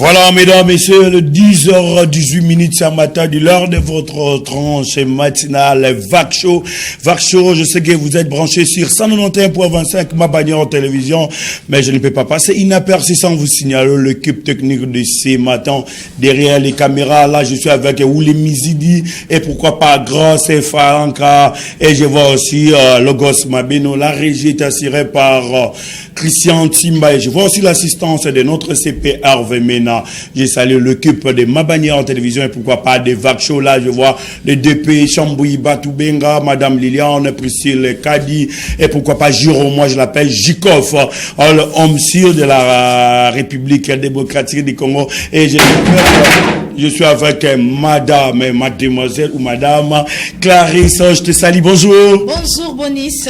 Voilà, mesdames, messieurs, le 10h18 ce matin, de l'heure de votre tranche matinale, VAC Show. VAC Show, je sais que vous êtes branchés sur 191.25, ma bannière en télévision, mais je ne peux pas passer inaperçu sans vous signaler l'équipe technique de ce matin. Derrière les caméras, là, je suis avec Ouli Mizidi, et pourquoi pas Grasse et Faranka, et je vois aussi Logos Mabeno. La régie est assurée par Christian Timba, et je vois aussi l'assistance de notre CP Hervé Mena. Je salue l'équipe de ma bannière en télévision et pourquoi pas des VAC Show. Là, je vois le DP Chambouy Batoubenga, Madame Liliane, Priscille Kadi et pourquoi pas Jérôme, moi je l'appelle Jikov, l'homme sûr de la République démocratique du Congo. Et je suis avec Madame, Mademoiselle ou Madame Clarisse. Je te salue, bonjour. Bonjour, Bonis.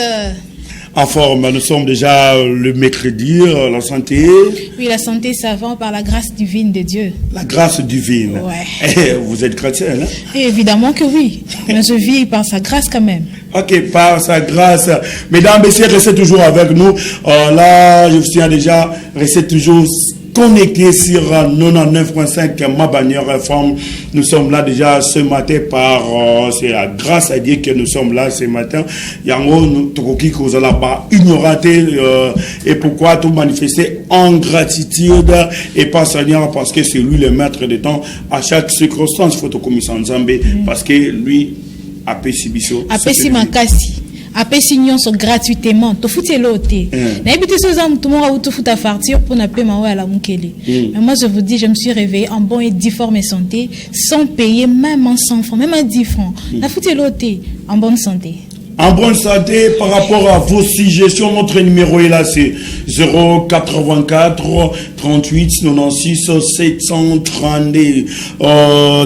En forme, nous sommes déjà le mercredi, la santé. Oui, la santé, ça va par la grâce divine de Dieu. La grâce divine. Ouais. Vous êtes chrétien, hein? Et évidemment que oui. Mais je vis par sa grâce quand même. Ok, par sa grâce. Mesdames, messieurs, restez toujours avec nous. Là, je vous tiens déjà, restez toujours connectés sur 99.5 ma bannière FM. Nous sommes là déjà ce matin par c'est la grâce à Dieu que nous sommes là ce matin. Yango nous tokoki ko zala ba ignorater et pourquoi tout manifester en gratitude et pas Seigneur parce que c'est lui le maître de temps à chaque circonstance faut commission Nzambe parce que lui a pesibiso. A pesimakasi. Apesi nyonso gratuitement to futi elote na ebite so za mutu mo auto futa fartir pour na paie ma la mukele. Mais moi je vous dis, je me suis réveillé en bonne et due forme et santé sans payer même en 100 francs, même à 10 francs. Na futi elote en bonne santé. En bonne santé, par rapport à vos suggestions, notre numéro est là, c'est 084 38 96 732.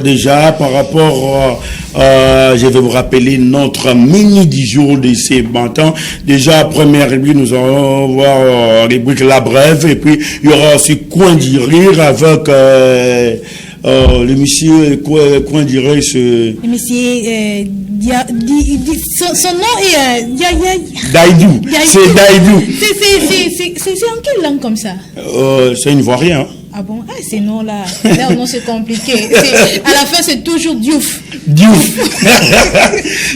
Déjà, par rapport, je vais vous rappeler notre mini du jour de ces matins. Déjà, première rubrique, nous allons voir rubrique La Brève, et puis il y aura aussi Coin d'y rire avec le monsieur, quoi dirait ce... Le monsieur, son nom est... Daïdou. C'est Daïdou. C'est en quelle langue comme ça? C'est une Ivoirien. Hein? Ah bon? Ah, ces noms-là. Là, non, c'est compliqué. À la fin, c'est toujours Diouf. Diouf.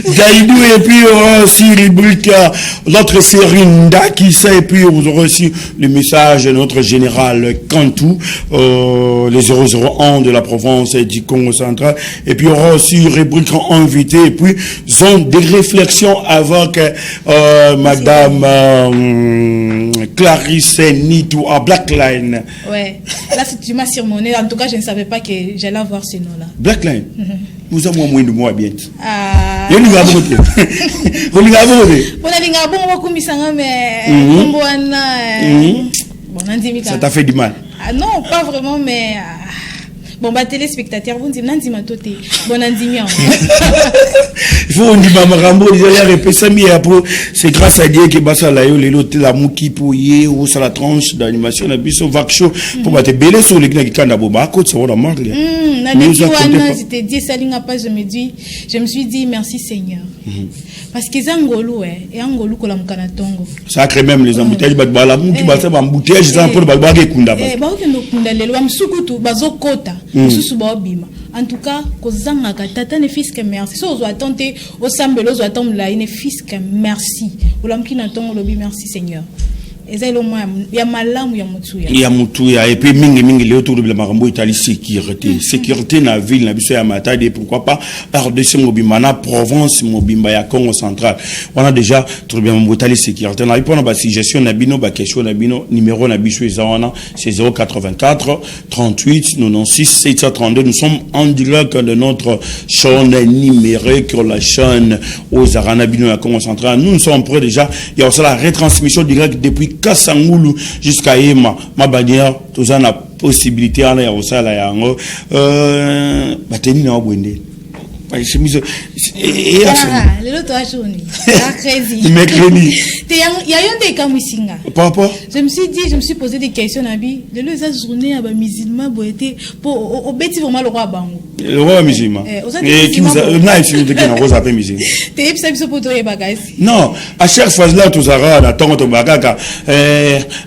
Daïdou, et puis il y aura aussi rubrique notre série Ndaki, et puis vous aurez aussi le message de notre général Kantou, les 001 de la province du Congo central. Et puis il y aura aussi rubrique invité, et puis zone de réflexion avec Madame Clarisse Nitou à Blackline. Ouais. Là, tu m'as surmonné. En tout cas, je ne savais pas que j'allais avoir ce nom-là. Blackline. Nous avons moins de mois bien. Ah. On a voté. On a voté. Ça t'a fait du mal. Ah non, pas vraiment, mais... Bon, bah, téléspectateurs, vous dites, Nandi Matoté. Bon, Nandi Mian. Il faut dire, Maman Rambo, c'est grâce à Dieu que Bassa Layo, les lots, la mouki pour y ou sur la tranche d'animation, la biso vac show, pour battre belé sur les gars qui canent à Boba, à côté, ça va la marque. Je t'ai dit, ça n'a pas, je me suis dit, merci Seigneur. Parce que c'est Angolou, et Angolou, que l'on a tongo. Ça crée même les embouteillages, bah, la mouki, bah, ça va embouteillage, ça pour le bagage kunda. Eh, bah, ok, nous kunda, les lois, m'soukutu, bazo kota. En tout cas, kozanga tata ne fils que merci. So ozo attendre au sambelo ozo attendre la ne fils que merci. Olamki na tongo lobi merci Seigneur. Ezelo moi ya malamu ya mutuya. Ya mutuya et puis mingi le autour de la marambo Italie sécurité na ville na biso ya matadi et pourquoi pas RDC Mobimana Provence Mobimba ya Congo central. On a déjà trouvé mon Italie sécurité na ipona ba suggestion na bino ba question na bino numéro na biso ezana c'est 084 38 96 732. Nous sommes en direct de notre chaîne numérique la chaîne aux Arana bino ya Congo central. Nous sommes prêts déjà, il y a aussi la retransmission directe depuis Kasangulu jusqu'à Yema, ma bannière, tout ça la possibilité à la Osala yango, bateni na wende. Le loto a journée. Mercredi. Il y a un des cas musinga. Papa. Je me suis posé des questions à lui. Le loto a journée à musulman boité pour au bêtis vraiment le roi bango. Le roi musulman. Et qui vous a essayé de dire rose appel musulman. T'es pas ça pour toi bagage. Non, à chaque fois là tout ça là tant que bagaka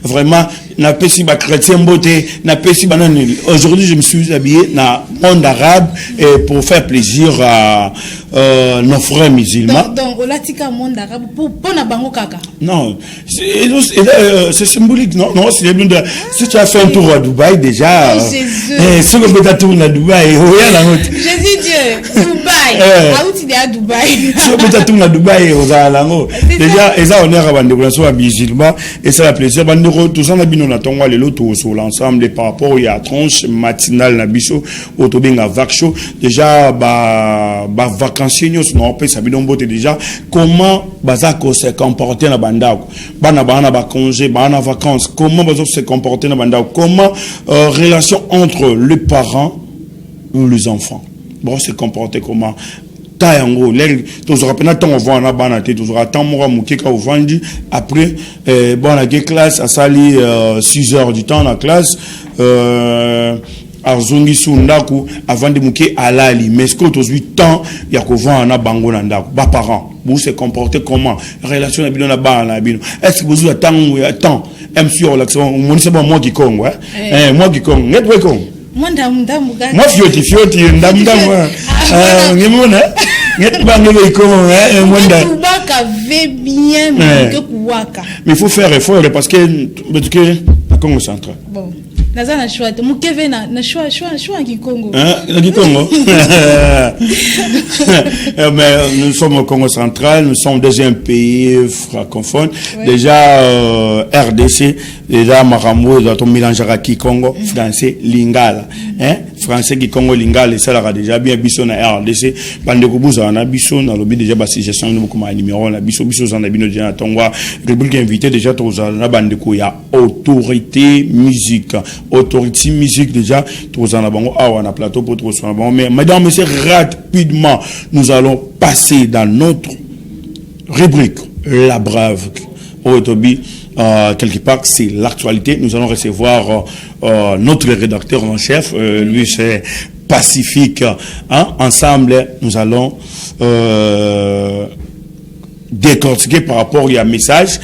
vraiment na pesi ba chrétien beauté, na pesi banani. Aujourd'hui, je me suis habillé na monde arabe et pour faire plaisir à nos frères musulmans. Donc, au latika monde arabe pour na bango kaka. Non, c'est symbolique, non, non, c'est bien de. Si tu as fait un tour à Dubaï déjà, ce que tu as tourné à Dubaï, Jésus Dieu, Dubaï, ah où tu es à Dubaï. Si tu as tourné à Dubaï, déjà, et ça on est à la relation à musulmans et ça la plaisir. Tout ça, on a bien on attend les lots sur l'ensemble par rapport à tranche matinale na biso autobinga vaksho déjà vacanciers non peut ça bien beauté déjà comment bazako se comporter na bandako bana ba congé bana vacances comment bazako se comporter na bandako comment relation entre les parents ou les enfants bon se comporter comment tayango les tous rappelons tant on voit na bana té tous attend moi mukeka au vandi après bon la classe à sali 6 heures du temps la classe azongi sundaku avant de muke alali mais ce que tous 8 ans ya ko vendre na bango na ndako ba parents vous se comporter comment relation na bino na ba na bino est-ce que vous attend même sur l'action mon c'est bon moi qui congo moi qui congo net we congo moi fioti ndamdam ngimona net ba ngelo congo moi ndaka ve bien que kuwaka mais il faut faire effort parce que la Congo central bon naza na choix te mukeve na choix qui Congo qui Congo mais nous sommes au Congo central, nous sommes deuxième pays francophone déjà RDC déjà Marambo doit mélanger à qui Congo français lingala français qui Congo lingala ça là déjà bien biso na RDC bande ko buza na biso na lobby déjà ba suggestion nous comme numéro na biso za na bino déjà tongwa rubrique invité déjà toza na bande ko ya autorité musique déjà tous en avons un plateau pour tous en mais mesdames et messieurs rapidement nous allons passer dans notre rubrique la brève quelque part c'est l'actualité nous allons recevoir notre rédacteur en chef lui c'est Pacifique ensemble nous allons décortiquer par rapport à un message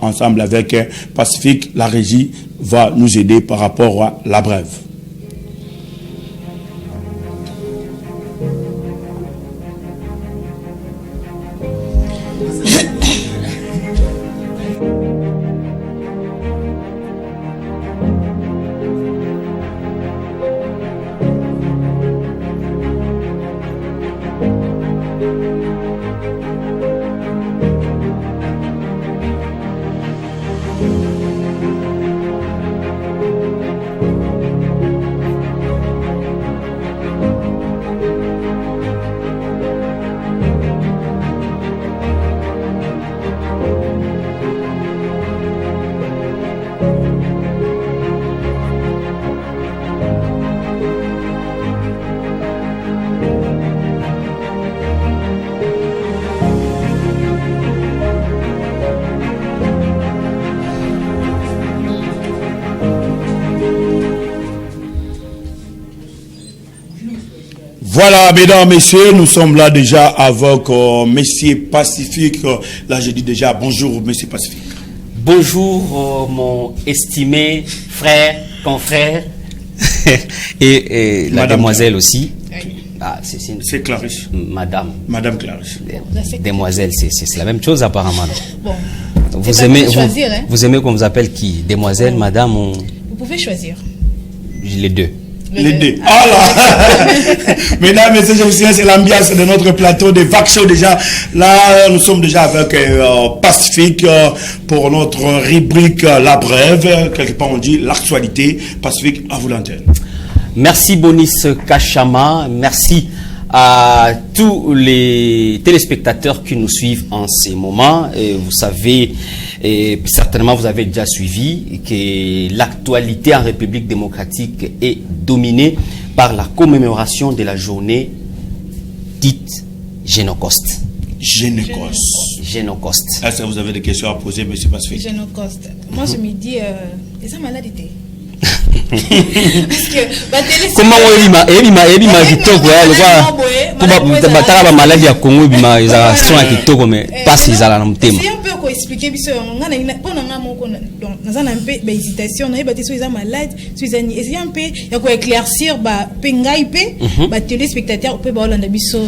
ensemble avec Pacifique la régie va nous aider par rapport à la brève. Voilà, mesdames, messieurs, nous sommes là déjà avec Monsieur Pacifique. Là, je dis déjà bonjour, Monsieur Pacifique. Bonjour, mon estimé frère, confrère, et la Madame demoiselle Clarisse. Aussi. Ah, c'est Clarisse. Madame Clarisse. Demoiselle, c'est la même chose apparemment. Bon. Vous aimez qu'on vous appelle qui? Demoiselle, madame ou... Vous pouvez choisir. Les deux. Les deux. Ah là. Mesdames et messieurs, c'est l'ambiance de notre plateau de Vac Show déjà. Là, nous sommes déjà avec Pacifique pour notre rubrique La Brève. Quelque part, on dit l'actualité. Pacifique, à vous l'antenne. Merci Bonis Kachama. Merci à tous les téléspectateurs qui nous suivent en ces moments. Et vous savez, et certainement vous avez déjà suivi que l'actualité en République démocratique est dominée par la commémoration de la journée dite Génocoste. Génocoste. Est-ce que vous avez des questions à poser, M. Pacifique? Génocoste. Moi, je me dis, c'est ça maladie. Comment on kitoko le batala ba maladie ya Congo bima ils sont à kitoko mais pas si ils ala na mtema. C'est un peu ko expliquer biso ngana pona nga moko na un peu hésitation na ba teso ils malade suizani et un peu ya ko éclaircir ba pengai pe ba téléspectateurs pe ba olanda biso.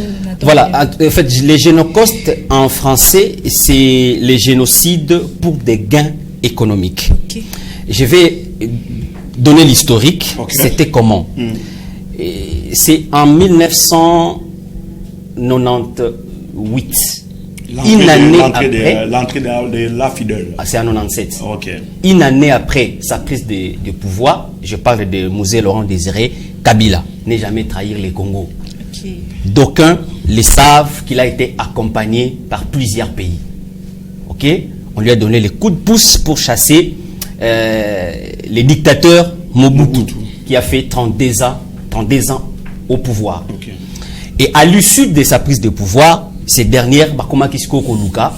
Voilà, en fait les génocides en français c'est les génocides pour des gains économiques. Okay. Je vais donner l'historique. Okay. C'était comment? C'est en 1998. Une année après. L'entrée de la Fidèle. C'est en 97. Okay. Une année après sa prise de pouvoir, je parle de Mosé Laurent Désiré Kabila, n'est jamais trahir les Congo. Okay. D'aucuns le savent qu'il a été accompagné par plusieurs pays. Ok? On lui a donné les coups de pouce pour chasser les dictateurs Mobutu, qui a fait 32 ans au pouvoir. Okay. Et à l'issue de sa prise de pouvoir, ces dernières, Bakoma Kisko Koluka,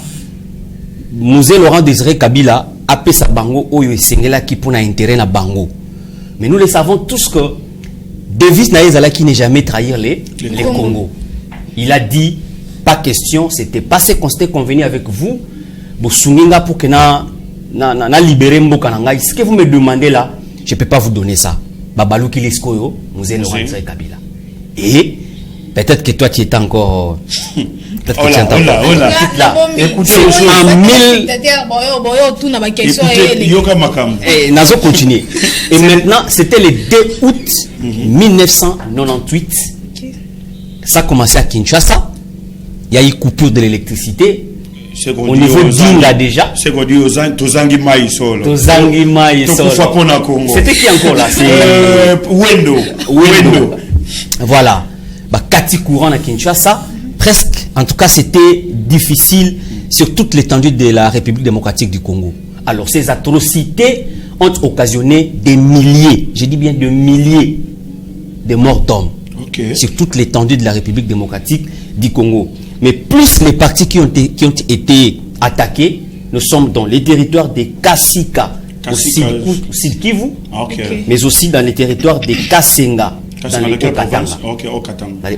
Mosé Laurent Désiré Kabila a fait sa bango oyo esengela qui pour intérêt na bango. Mais nous le savons tous que devise naïzala qui n'est jamais trahir les Congo. Il a dit pas question, c'était pas ce qu'on s'était convenu avec vous. Bosunginga pour que na libérer Mboka Nanga. Ce que vous me demandez là, je ne peux pas vous donner ça. Babalou Kiliskoyo, Mosé Laurent Désiré Kabila. Et peut-être que toi tu étais encore. Peut-être que tu entends pas. Écoutez, Nazo continue. Et maintenant, c'était le 2 août 1998. Ça a commencé à Kinshasa. Il y a eu coupure de l'électricité. Au niveau d'Inga déjà. C'est qu'on dit aux Tozangi Maïsol. Tozangi Maïsol. C'était qui encore là? Wendo. Voilà. Kati courant à Kinshasa. Presque, en tout cas, c'était difficile sur toute l'étendue de la République démocratique du Congo. Alors, ces atrocités ont occasionné des milliers, je dis bien de milliers de morts d'hommes sur toute l'étendue de la République démocratique du Congo. Mais plus les partis qui ont été attaqués, nous sommes dans les territoires des Kasika, au Sud Kivu, mais aussi dans les territoires des Kasenga. Dans les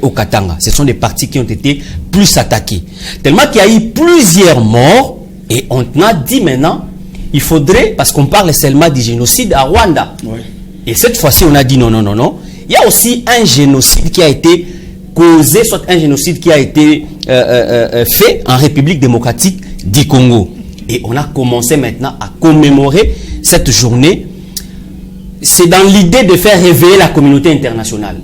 Okatanga. Ce sont des partis qui ont été plus attaqués. Tellement qu'il y a eu plusieurs morts et on a dit maintenant, il faudrait, parce qu'on parle seulement du génocide à Rwanda. Ouais. Et cette fois-ci, on a dit non. Il y a aussi un génocide qui a été causé, soit un génocide qui a été fait en République démocratique du Congo. Et on a commencé maintenant à commémorer cette journée. C'est dans l'idée de faire réveiller la communauté internationale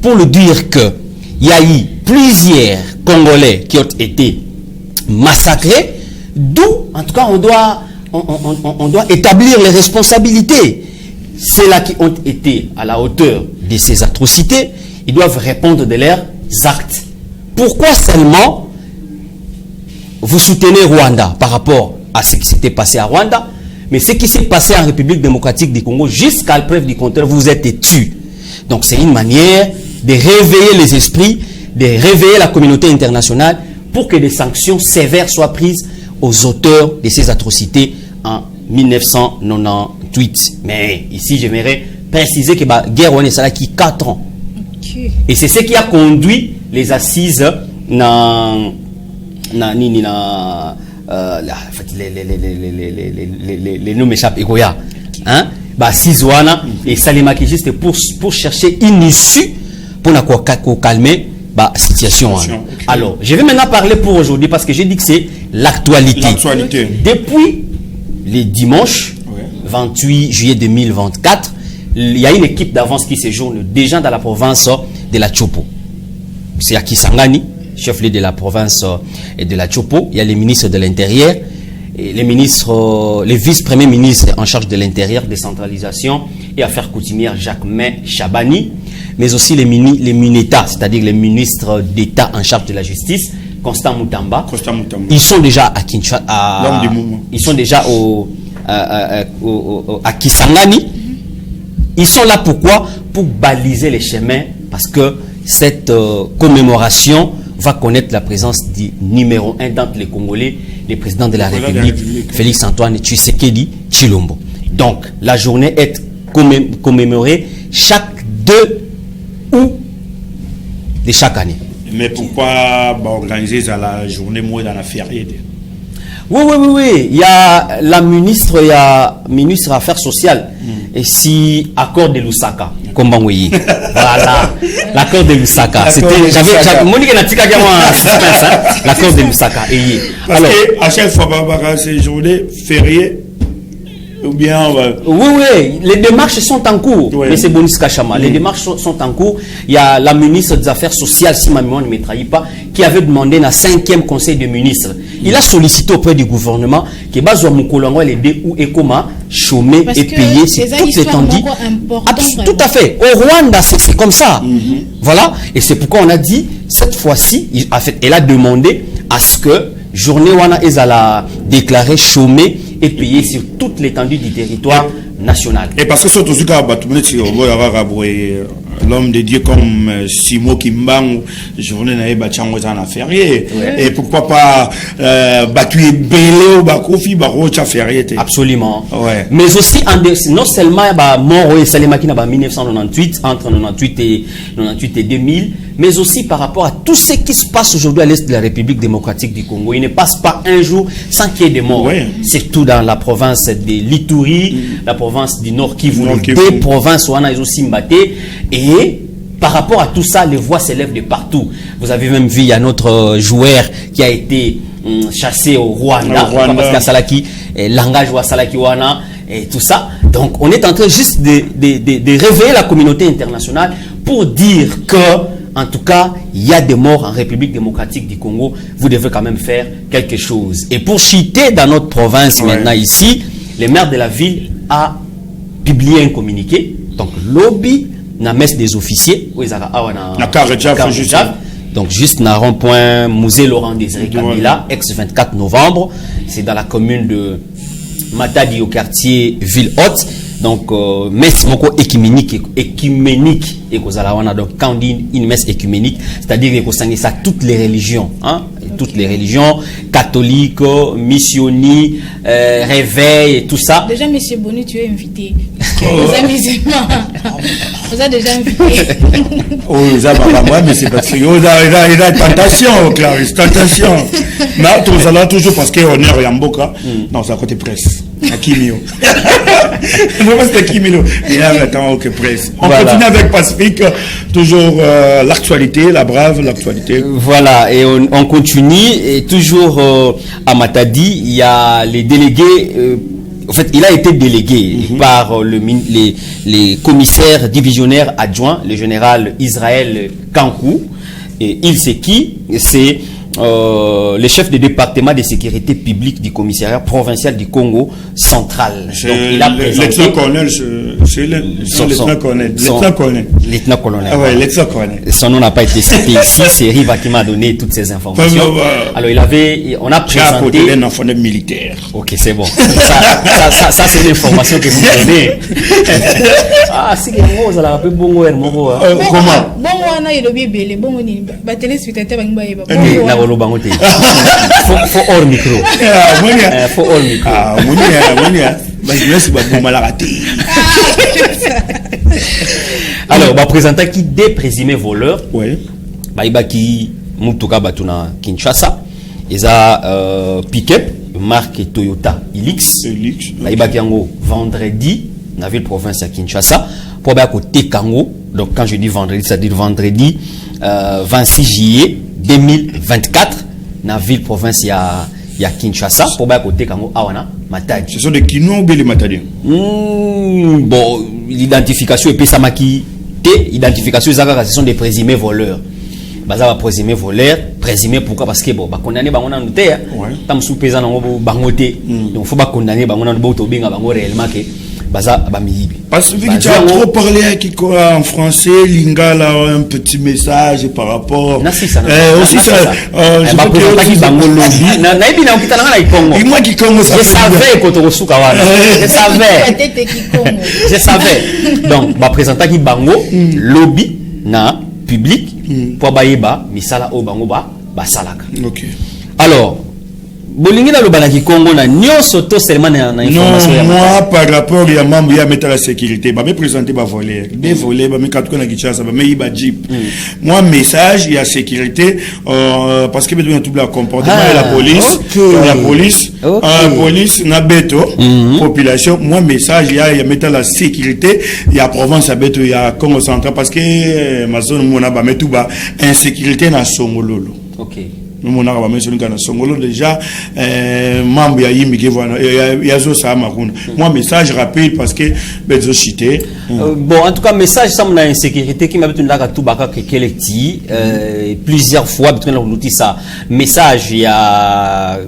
pour le dire que il y a eu plusieurs Congolais qui ont été massacrés, d'où en tout cas on doit établir les responsabilités. Ceux-là qui ont été à la hauteur de ces atrocités, ils doivent répondre de leurs actes. Pourquoi seulement vous soutenez Rwanda par rapport à ce qui s'était passé à Rwanda? Mais ce qui s'est passé en République démocratique du Congo, jusqu'à la preuve du contraire, vous êtes tués. Donc c'est une manière de réveiller les esprits, de réveiller la communauté internationale pour que des sanctions sévères soient prises aux auteurs de ces atrocités en 1998. Mais ici, j'aimerais préciser que la guerre est là qui 4 ans. Et c'est ce qui a conduit les assises les noms m'échappent hein Sizwana et Salimaki juste pour chercher une issue pour calmer la situation. Alors je vais maintenant parler pour aujourd'hui parce que j'ai dit que c'est l'actualité. Depuis le dimanche 28 juillet 2024, il y a une équipe d'avance qui séjourne déjà dans la province de la Chopo. C'est à Kisangani, chef-lieu de la province et de la Chopo. Il y a les ministres de l'Intérieur, les vice-premiers ministres en charge de l'Intérieur, décentralisation et affaires coutumières, Jacques-May Chabani, mais aussi les MINETA, c'est-à-dire les ministres d'État en charge de la justice, Constant Mutamba. Ils sont déjà à Kinshasa, ils sont déjà à Kisangani. Ils sont là pourquoi? Pour baliser les chemins, parce que cette commémoration va connaître la présence du numéro 1 d'entre les Congolais, le président de la République, Félix Antoine Tshisekedi Tshilombo. Donc, la journée est commémorer chaque 2 août de chaque année. Mais pourquoi organiser ça la journée moins dans la férié? Oui. Il y a la ministre, Affaires sociales. Et si accord de Lusaka, comme Bangouyi. Voilà, l'accord de Lusaka. J'avais Monique Natika qui a suspense, l'accord de Lusaka. Parce que à chaque fois, c'est journée fériée. Ou bien oui, les démarches sont en cours. Oui. Mais c'est Bonis Kachama. Les démarches sont en cours. Il y a la ministre des Affaires sociales, si ma mémoire ne me trahit pas, qui avait demandé dans le 5e conseil des ministres. Il a sollicité auprès du gouvernement que Bazoua Moukolongo les deux ou Ekoma chômé et payé sur toute l'étendue. Tout à fait. Au Rwanda, c'est comme ça. Voilà. Et c'est pourquoi on a dit, cette fois-ci, elle a demandé à ce que journée Wana Ezala déclaré chômé et payé sur toute l'étendue du territoire national. Et parce que c'est tout ce cas, l'homme de Dieu comme Simo Kimbang, journée naïe bachango en férié. Et pourquoi pas Batué Belé ou Bakofi Barocha férié. Absolument. Ouais. Mais aussi non seulement mort et Salemaki en 1998 entre 98 et 2000, mais aussi par rapport à tout ce qui se passe aujourd'hui à l'est de la République démocratique du Congo. Il ne passe pas un jour sans qu'il y ait des morts. Ouais. Surtout dans la province de l'Ituri, la province du Nord Kivu, des provinces où on a aussi Mbaté. Et par rapport à tout ça, les voix s'élèvent de partout. Vous avez même vu, il y a notre joueur qui a été chassé au Rwanda. Parce qu'il y a Salaki, langage ou Salaki Wana, et tout ça. Donc, on est en train juste de réveiller la communauté internationale pour dire que, en tout cas, il y a des morts en République démocratique du Congo. Vous devez quand même faire quelque chose. Et pour chuter dans notre province maintenant ici, le maire de la ville a publié un communiqué. Donc, lobby na messe des officiers. Donc, juste na rond-point Musée Laurent Désiré Kabila, ex-24 novembre. C'est dans la commune de Matadi au quartier Ville-Haute. Donc, messe écuménique et donc quand on dit une messe écuménique, c'est-à-dire que ça toutes les religions, hein, toutes les religions, catholiques, missionnies, réveil et tout ça. Déjà, monsieur Boni, tu es invité. Les amis, vous avez déjà invité. Oh, ça va moi, mais c'est parce que il y a tentation, Clarisse, tentation. Mais nous allons toujours parce qu'on est Yamboka. Non, c'est à côté presse. À Kimio. Non, c'est Kimio. Et là, maintenant, ok, presse. On continue avec Pacifique. Toujours l'actualité, la brave, l'actualité. Voilà, et on continue. Et toujours à Matadi, il y a les délégués. En fait, il a été délégué par les commissaires divisionnaires adjoints, le général Israël Kankou. Et il c'est qui? C'est le chef de département de sécurité publique du commissariat provincial du Congo central. Donc, il a présenté... Lieutenant-colonel, c'est le lieutenant-colonel. Lieutenant-colonel. Ah ouais, lieutenant-colonel. Son nom n'a pas été cité ici, c'est Riva qui m'a donné toutes ces informations. Alors, on a présenté... J'ai un enfant militaire. Ok, c'est bon. Ça c'est l'information que vous donnez. Ah, c'est que moi, vous allez un peu bon, comment? Bon, on a eu le bébé, bon, on a téléspectateur, faut hors micro. Faut hors micro. Alors, présenter qui des présumés voleurs. Oui. Qui Mutuka Batuna Kinshasa. Ils ont pick-up marque Toyota Hilux. Qui en vendredi dans la ville province à Kinshasa. Pour côté Kango. Donc quand je dis vendredi, c'est-à-dire vendredi 26 juillet 2024 dans la ville province il y a Kinshasa pour côté Kango awana Matadi. Ce sont des Kino ou des Matadi? Bon, l'identification et puis ça maki identification ce sont des présumés voleurs. Baza présumé voleur, présumé pourquoi? Parce que bon ba condamner bango na noté tam sous pesant ngo bangoté. Donc faut pas condamner bango na boto benga bango réellement que baza bamiyibi. Parce que tu as trop parlé en français, Lingala un petit message par rapport aussi ça je présenter qui bango lobby na ebi na okitana na ikongo. Moi qui Congo ça. Je savais que to suka wana. Je savais. Donc ba présenter qui bango lobby na public pour baïba misala au bango ba salaka. OK. Alors bolingi na lobana ki Congo na nyonso to seulement na information non moi par rapport ya mambo ya mettre la sécurité ba me présenter ba voler des volets ba me katuka na Kinshasa ba me iba jeep moi message ya sécurité parce que besoin tout le comportement de la police police na beto population moi message ya mettre la sécurité ya province ya beto ya Congo central parce que ma zone mona ba metu ba insécurité na Songololo. OK. Nous on a ba mentionné kana Songolo déjà membre ya yimike voilà ya zo sa makuna moi message rapide parce que bezo cité bon en tout cas message ça mon insécurité qui m'a betu ndaka tubaka kekeleti plusieurs fois betu na notisa message ya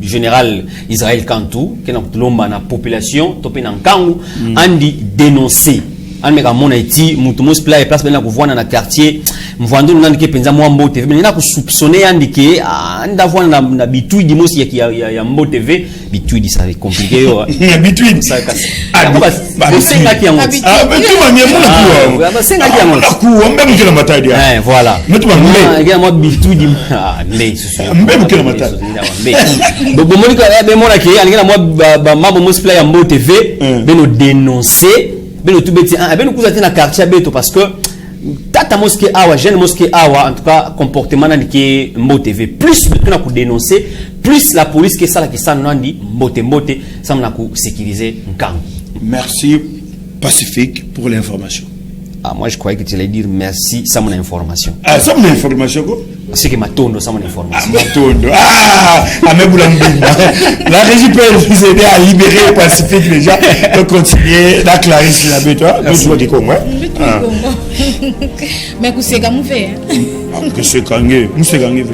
général Israël Kantou qui na lomba na population topé na nkangu andi dénoncer ameka mona iti mutu mos place bena kuvwana na quartier mvando nandike penza mwa Mbo TV mais na ko soupçonner andike ndavwana na bituidi mosi ya Mbo TV bituidi ça est compliqué yo bituidi ça casse senga ki yango mais tu m'as mis mon coup senga ki yango ku mbem kila matadi voilà mais tu m'as mis ngia mo bituidi mais mbem kila matadi bo monika be mona ki alinga mo mambo mosi place ya Mbo TV beno dénoncer beno tubeti beno kuzati na quartier beto parce que tata mosquée awa jeune mosquée awa en tout cas comportement nandiki Mbo TV plus betuna ku dénoncer plus la police que ça la qui ça nandi mbote ça mna ku sécuriser nkango. Merci Pacifique pour l'information. Moi je croyais que tu allais dire merci ça mon information. Ça mon information quoi? C'est que Matondo ça mon information. Matondo. La régie peut nous aider à libérer Pacifique déjà. On continuer la Clarisse la toi. Nous sommes du Congo. Mais que c'est comme fait. Que c'est gagné. Nous c'est gagné.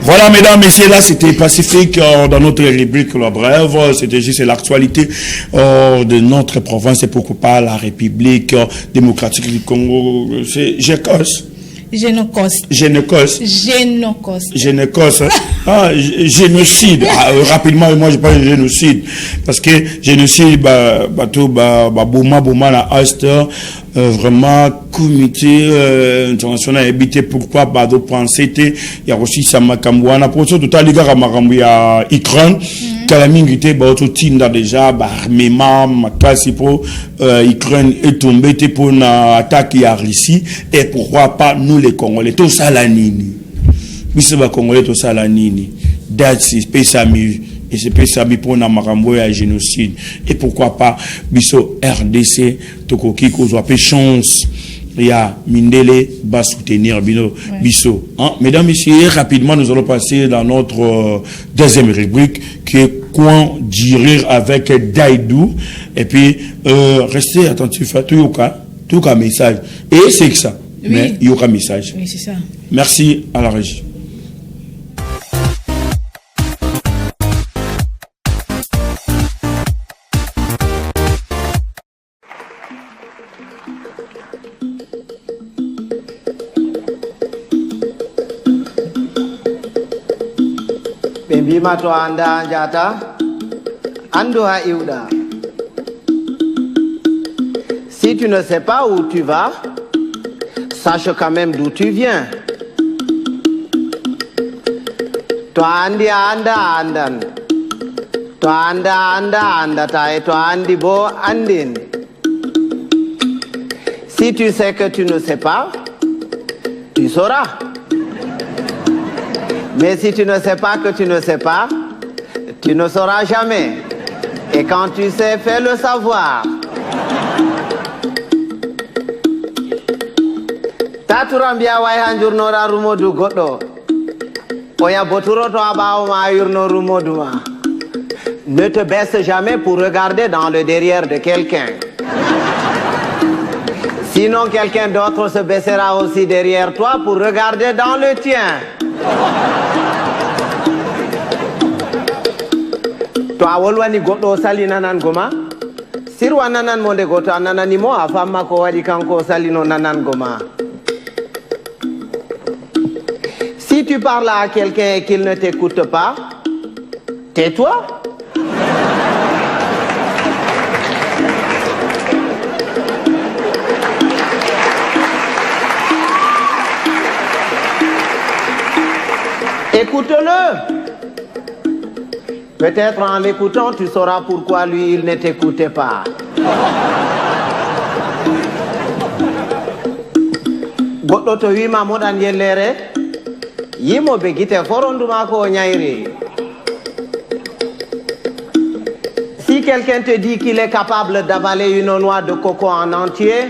Voilà, mesdames, messieurs, là, c'était Pacifique dans notre rubrique La Brève. C'était juste l'actualité de notre province et pourquoi pas la République démocratique du Congo. C'est Génocos. Ah, génocide. Rapidement, moi, je parle de génocide. Parce que génocide, Bouma, la Est, vraiment, comité international habité, pourquoi, d'autres pensées, il y a aussi Samakambouana, pour ça, tout à l'égard à Marambu, il y a Ikran, Kalamingité, Tinda déjà, Armement, Makasi, pour Ikran est tombé, pour une attaque à Russie, et pourquoi pas nous les Congolais, tout ça la nini. Oui, c'est Congolais, tout ça la nini. Date, c'est Pesami. Et c'est Pesami pour na marambo ya génocide. Et pourquoi pas, biso RDC, Tokoki, qu'on soit chance. Il y a Mindele, va soutenir biso. Hein? Mesdames, messieurs, rapidement, nous allons passer dans notre deuxième rubrique, qui est Quoi dire avec Daidou. Et puis, restez attentifs à tout cas message. Et c'est que ça. Oui. Mais il y aura message. Oui, c'est ça. Merci à la régie. Bima to anda jata ando ha iuda. Si tu ne sais pas où tu vas, sache quand même d'où tu viens. To andi anda andan. To anda tai to andi bo andin. Si tu sais que tu ne sais pas, tu sauras. Mais si tu ne sais pas que tu ne sais pas, tu ne sauras jamais. Et quand tu sais, fais le savoir. Taturambia wai hanjurnora rumodu godo. Oya boturo to abao ma yurno rumodu ma. Ne te baisse jamais pour regarder dans le derrière de quelqu'un. Sinon quelqu'un d'autre se baissera aussi derrière toi pour regarder dans le tien. To awolwani goddo sali nanan goma sirwa nanan monde goto nanani mo afamma ko wadi kanko salino nanan goma. Si tu parles à quelqu'un et qu'il ne t'écoute pas, tais-toi. Écoute-le. Peut-être en l'écoutant, tu sauras pourquoi lui, il ne t'écoutait pas. Goɗɗo to wima moɗan yellere, yimoɓe guite foronduma ko ñayri. Si quelqu'un te dit qu'il est capable d'avaler une noix de coco en entier,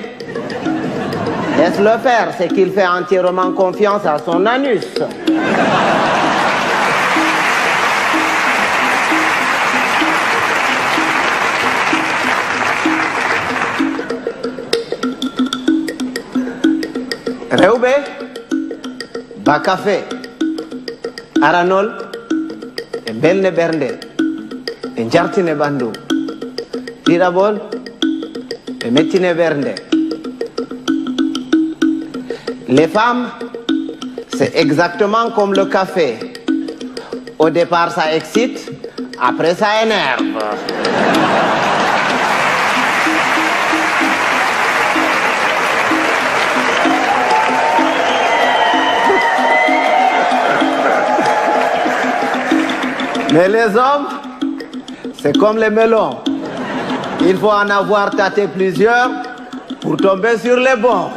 laisse-le faire, c'est qu'il fait entièrement confiance à son anus. Rewɓe ba café aranol e belne ɓernde e jartine ɓandu ɗiɗaɓol e mettine ɓernde. Les femmes, c'est exactement comme le café. Au départ ça excite, après ça énerve. Mais les hommes, c'est comme les melons. Il faut en avoir tâté plusieurs pour tomber sur les bons.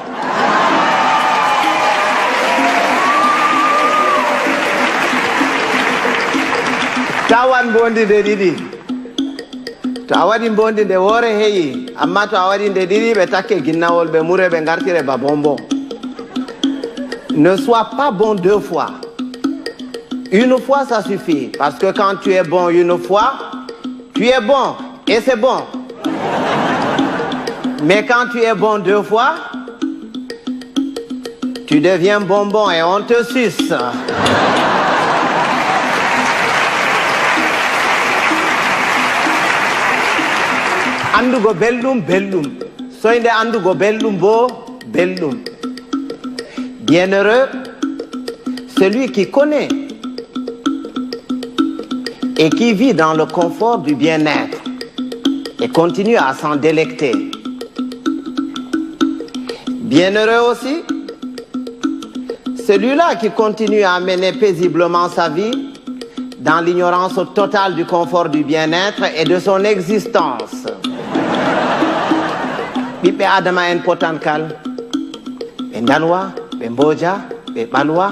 Tawan bondi de didi. Tawadi bondi de wore heyi. Amma to awadi de didi be takke ginnawol be mure be ngartire ba bonbon. Ne sois pas bon deux fois. Une fois, ça suffit. Parce que quand tu es bon une fois, tu es bon. Et c'est bon. Mais quand tu es bon deux fois, tu deviens bonbon et on te suce. Andugo bellum, bellum. Soyez andugo bellum, bo, bellum. Bienheureux, celui qui connaît et qui vit dans le confort du bien-être et continue à s'en délecter. Bienheureux aussi, celui-là qui continue à mener paisiblement sa vie dans l'ignorance totale du confort du bien-être et de son existence. Ɓiɓɓe Adama en potankal, ɓe danwa, ɓe mboja, ɓe ɓalwa,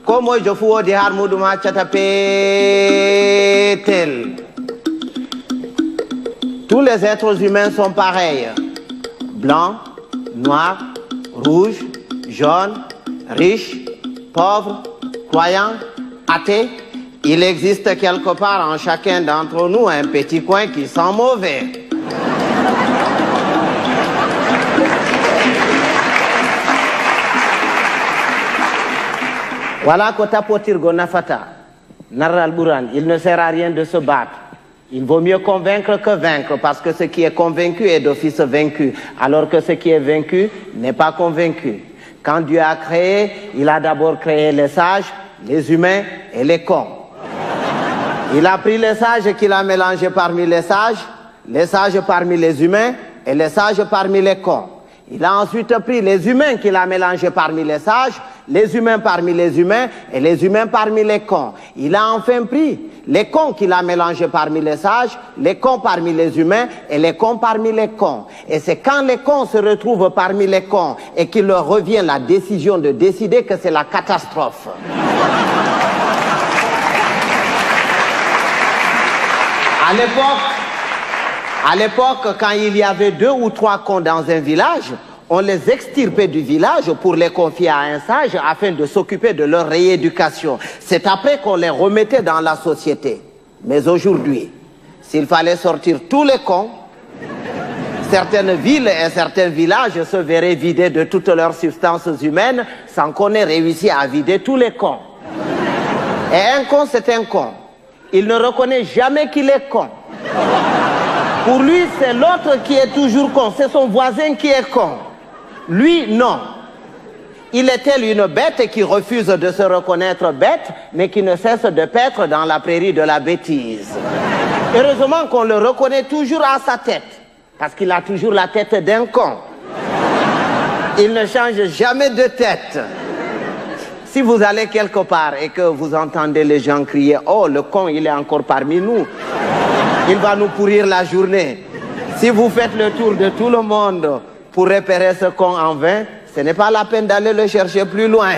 ko mojo fu wodi har muɗum accata petel. Tous les êtres humains sont pareils. Blancs, noirs, rouges, jaunes, riches, pauvres, croyants, athées. Il existe quelque part en chacun d'entre nous un petit coin qui sent mauvais. Voilà que tapotirgo nafata, narral buran, il ne sert à rien de se battre. Il vaut mieux convaincre que vaincre, parce que ce qui est convaincu est d'office vaincu, alors que ce qui est vaincu n'est pas convaincu. Quand Dieu a créé, il a d'abord créé les sages, les humains et les cons. Il a pris les sages qu'il a mélangés parmi les sages parmi les humains et les sages parmi les cons. Il a ensuite pris les humains qu'il a mélangés parmi les sages, les humains parmi les humains et les humains parmi les cons. Il a enfin pris les cons qu'il a mélangés parmi les sages, les cons parmi les humains et les cons parmi les cons. Et c'est quand les cons se retrouvent parmi les cons et qu'il leur revient la décision de décider que c'est la catastrophe. À l'époque, quand il y avait 2 ou 3 cons dans un village, on les extirpait du village pour les confier à un sage afin de s'occuper de leur rééducation. C'est après qu'on les remettait dans la société. Mais aujourd'hui, s'il fallait sortir tous les cons, certaines villes et certains villages se verraient vidés de toutes leurs substances humaines sans qu'on ait réussi à vider tous les cons. Et un con, c'est un con. Il ne reconnaît jamais qu'il est con. Pour lui, c'est l'autre qui est toujours con. C'est son voisin qui est con. Lui, non. Il est tel une bête qui refuse de se reconnaître bête, mais qui ne cesse de paître dans la prairie de la bêtise. Heureusement qu'on le reconnaît toujours à sa tête, parce qu'il a toujours la tête d'un con. Il ne change jamais de tête. Si vous allez quelque part et que vous entendez les gens crier « Oh, le con, il est encore parmi nous. Il va nous pourrir la journée. » Si vous faites le tour de tout le monde pour repérer ce con en vain, ce n'est pas la peine d'aller le chercher plus loin.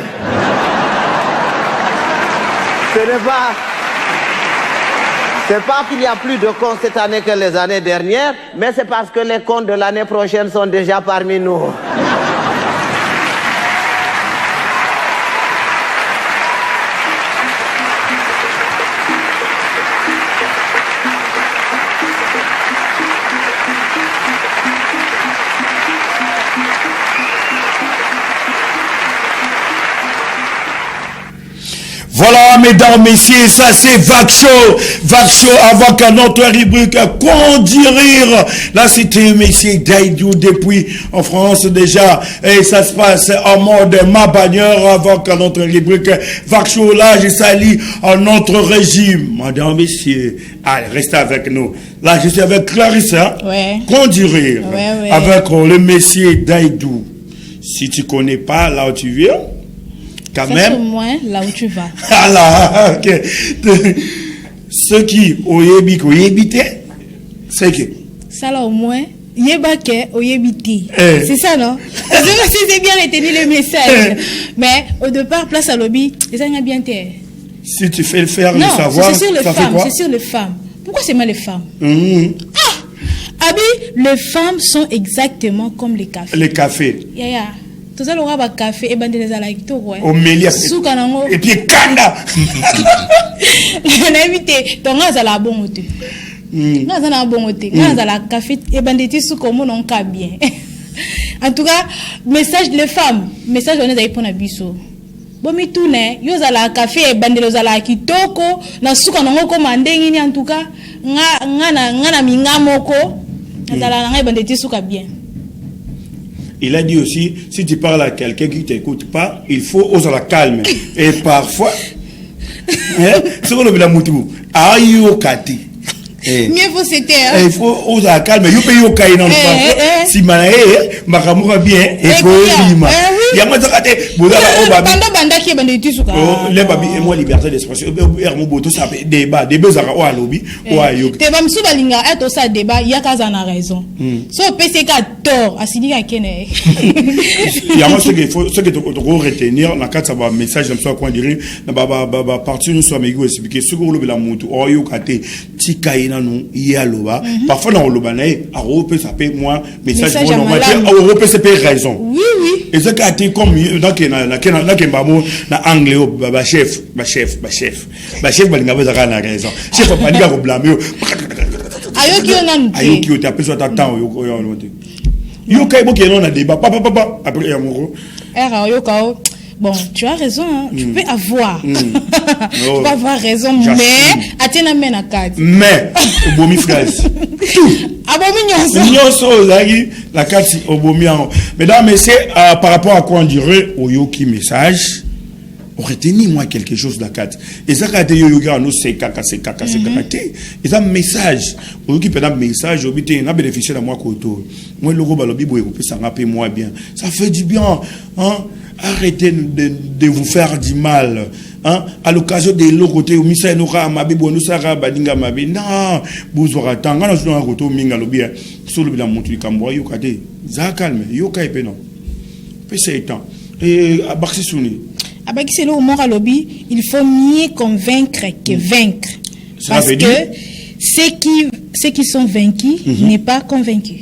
C'est pas qu'il y a plus de cons cette année que les années dernières, mais c'est parce que les cons de l'année prochaine sont déjà parmi nous. Voilà, mesdames, messieurs, ça c'est Vaksho. Vaksho avec notre rubrique Conduire. Là, c'était monsieur Daïdou depuis en France déjà. Et ça se passe en mode Mabanieur avec notre rubrique Vaksho. Là, je salue notre régime. Mesdames, messieurs, allez, restez avec nous. Là, je suis avec Clarissa. Ouais. Conduire. Ouais. Avec le monsieur Daïdou. Si tu connais pas là où tu viens, quand même. Au moins là où tu vas. Alors, ok. Ceux qui ont habité, c'est que. Ça là au moins, yebake au yebité. Eh. C'est ça, non? Je sais pas si c'est bien retenu le message. Mais au départ, place à lobby, les gens ont bien été. Si tu fais le faire, Non, le savoir, c'est sur les ça fait femmes. quoi? C'est sur les femmes. Pourquoi c'est mal les femmes? Abi, les femmes sont exactement comme les cafés. Les cafés. Yaya. Tout ça, l'aura café et bandé les alaïques. Au milieu. Soukanango. Et puis, Kanda. On a invité. Donc, on a la bonne côté. On a la bonne côté. On a la café et bandé sous comme on a bien. En tout cas, message les femmes. Message on est pour Nabiso. Bon, mais tout n'est. Yo za la café et bandé los ala kitoko. Na soukanango commandé ni en tout cas. Nga minga moko. Na la nga bandé sous bien. Il a dit aussi, si tu parles à quelqu'un qui ne t'écoute pas, il faut oser la calme. Et parfois, c'est quoi le bilan moutou? Ayokati. Mieux vaut c'était. Il faut oser la calme. Il faut yokai non pas. Si manae, makamura bien. Et lima. Il y a moi ça kate. Boudala obabi. Banda qui est bandé suka. Oh, les babi et moi liberté d'expression. Ermo boto ça fait débat, débat zara o alobi, o ayok. Te bam suba linga eto ça débat, il y a kaza na raison. So PCK tort, asidi ka kene. Il y a moi ce qu'il faut, ce que tu retenir dans quatre ça va message comme ça quoi dire, na ba partir nous soit amigo expliquer ce que le la mutu o yokate tikaina nous yaloba. Parfois dans le banae, a repé ça peut moi message bon normal, a repé c'est peut raison. Oui. Et ça qu'a été comme dans na anglais ba chef balinga bazaka na raison. Chef pas dire ko blâmer. Ayoki o tapé sur ta temps yo kai bo keno na débat papa après amoureux. Bon, tu as raison, hein. Tu peux avoir. Tu peux avoir raison, mais atena mena carte. Mais obomi phrase. Abomi nyonso la carte obomi. Mesdames, messieurs, par rapport à quoi on dirait Oyoki message, on retenu moi quelque chose de la carte. Et ça quand yo yoga nous c'est caca. Et ça message, Oyoki peut un message obité na bénéficier de moi koto. Moi logo balobi boye peut ça rappeler moi bien. Ça fait du bien, hein? Arrêtez de vous faire du mal. Hein? À l'occasion de l'autre côté, où Missa Noura, Mabi, Bonusara, Badinga, Mabi, non, Bouzora, Tangana, je dois retour, Minga, Lobia, sur le bilan Montu, Kamboa, Yokate, Zakalme, Yoka et Pénon. C'est étant. Et à Barsisouni. À Barsisouni, au Mora Lobby, il faut mieux convaincre que vaincre. Parce que ceux qui sont vaincus n'est pas convaincus.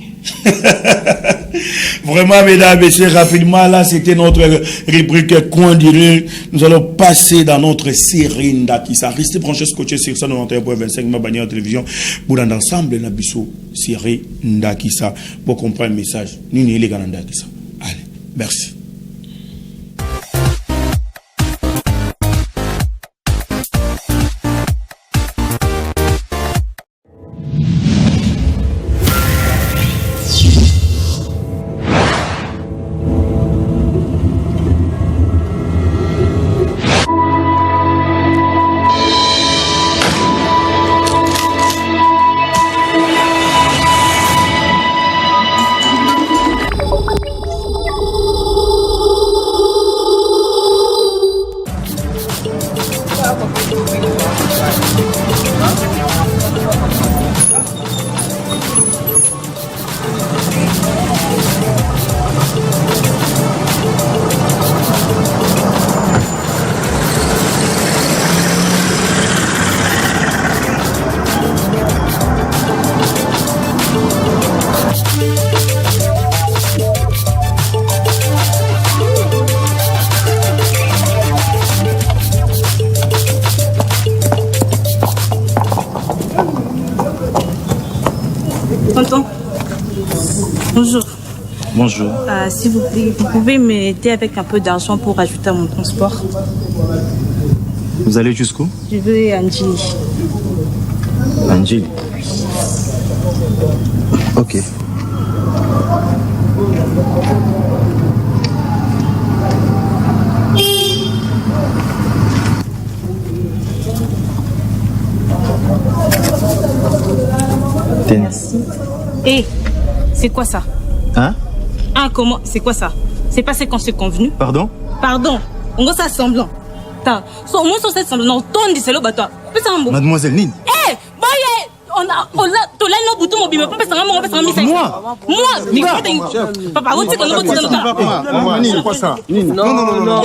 Vraiment, mesdames et messieurs, rapidement, là, c'était notre rubrique Coin d'Iré. Nous allons passer dans notre série Ndakisa. Restez branchés, scotchés sur 191.25, ma bannière télévision. Pour dans l'ensemble, la bisso, série Ndakisa. Pour comprendre le message. Nous, nous, les gars, Ndakisa. Allez, merci. Bonjour. Bonjour. S'il vous plaît, vous pouvez m'aider avec un peu d'argent pour ajouter à mon transport? Vous allez jusqu'où? Je veux Anjili. Anjili. Ok. Merci. Hé, c'est quoi ça? Hein? Ah, comment? C'est quoi ça? C'est pas ce qu'on s'est convenu? Pardon? Pardon. On va ça semblant. Au moins sur cette semblant, on tourne du selo bateau. Mademoiselle Nine. Hé, boye! On a no bouton mobile, on peut faire un message. Moi, papa, vous dites qu'on a dit Papa, Nine, quoi ça? Nine. Non.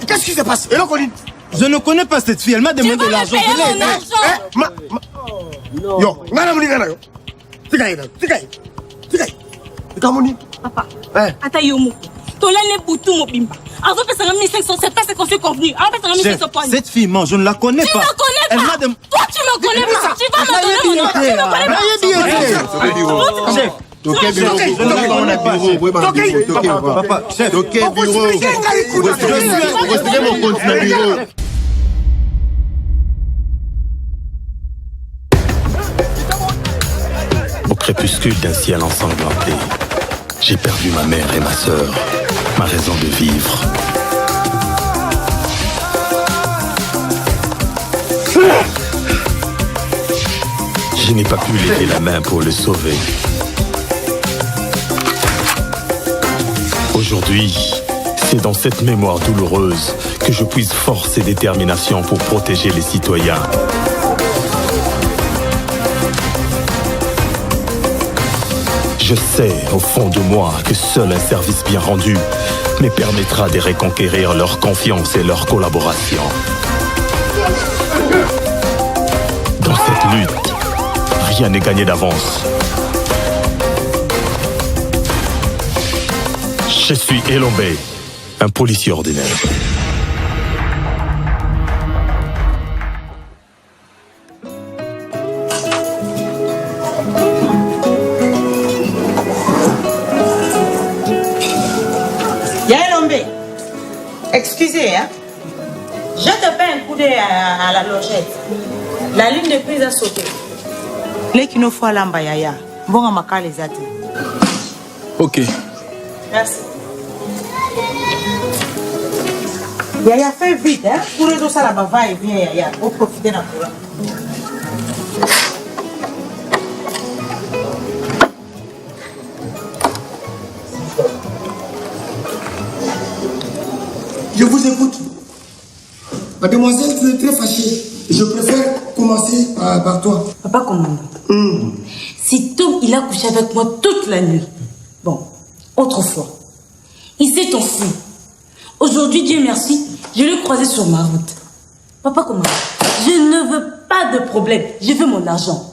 Qu'est-ce qui se passe? Je ne connais pas cette fille, elle m'a demandé de l'argent. Papa, Atayomo, Tolane Boutou Mobimba. Avant de faire un 1500, c'est pas ce qu'on s'est convenu. Cette fille, moi, je ne la connais pas. Tu me connais pas. Toi, tu me connais pas. Tu vas me donner mon nom. Tu me connais pas. Toqué bureau, papa, chef, toqué bureau, retirez mon compte dans le bureau. Au crépuscule d'un ciel ensanglanté, j'ai perdu ma mère et ma sœur, ma raison de vivre. Je n'ai pas pu lever la main pour le sauver. Aujourd'hui, c'est dans cette mémoire douloureuse que je puise force et détermination pour protéger les citoyens. Je sais, au fond de moi, que seul un service bien rendu me permettra de reconquérir leur confiance et leur collaboration. Dans cette lutte, rien n'est gagné d'avance. Je suis Elombe, un policier ordinaire. Elombe, excusez, hein. Je te fais un coup d'œil à la lochette. La ligne de prise a sauté. Les qui nous font l'ambayaya. Bon, on m'a calé les athées. Ok. Merci. Yaya, fais vite, hein. Pour résoudre ça là-bas, va et viens, Yaya. Pour profiter d'un courant. Je vous écoute. Mademoiselle, tu es très fâchée. Je préfère commencer par toi. Papa commandant. Cet homme, il a couché avec moi toute la nuit. Bon, autrefois. Il s'est enfui. Aujourd'hui, Dieu merci, je l'ai croisé sur ma route. Papa commandant, je ne veux pas de problème. Je veux mon argent.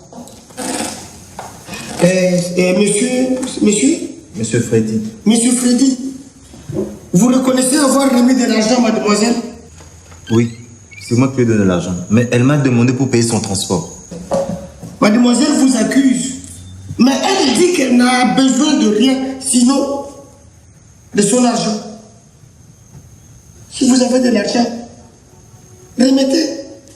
Monsieur Freddy. Monsieur Freddy, vous reconnaissez avoir remis de l'argent, mademoiselle? Oui, c'est moi qui lui ai donné l'argent. Mais elle m'a demandé pour payer son transport. Mademoiselle vous accuse. Mais elle dit qu'elle n'a besoin de rien, sinon de son argent. Si vous avez de l'argent, remettez.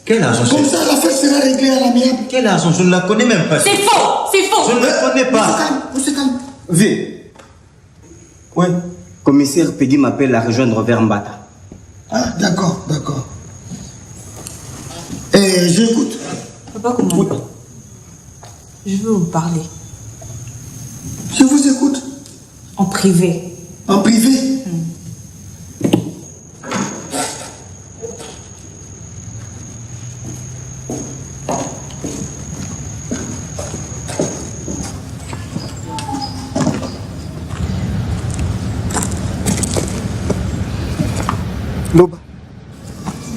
Quel argent? Comme ça, l'affaire sera réglée à l'amiable. Quel argent? Je ne la connais même pas. C'est faux, c'est faux. Je ne la connais pas. Vous se calme. V. Ouais. Commissaire Peggy m'appelle à rejoindre vers Mbata. Ah, d'accord. J'écoute. Papa commandant, je veux vous parler. Je vous écoute. En privé. En privé? Loba.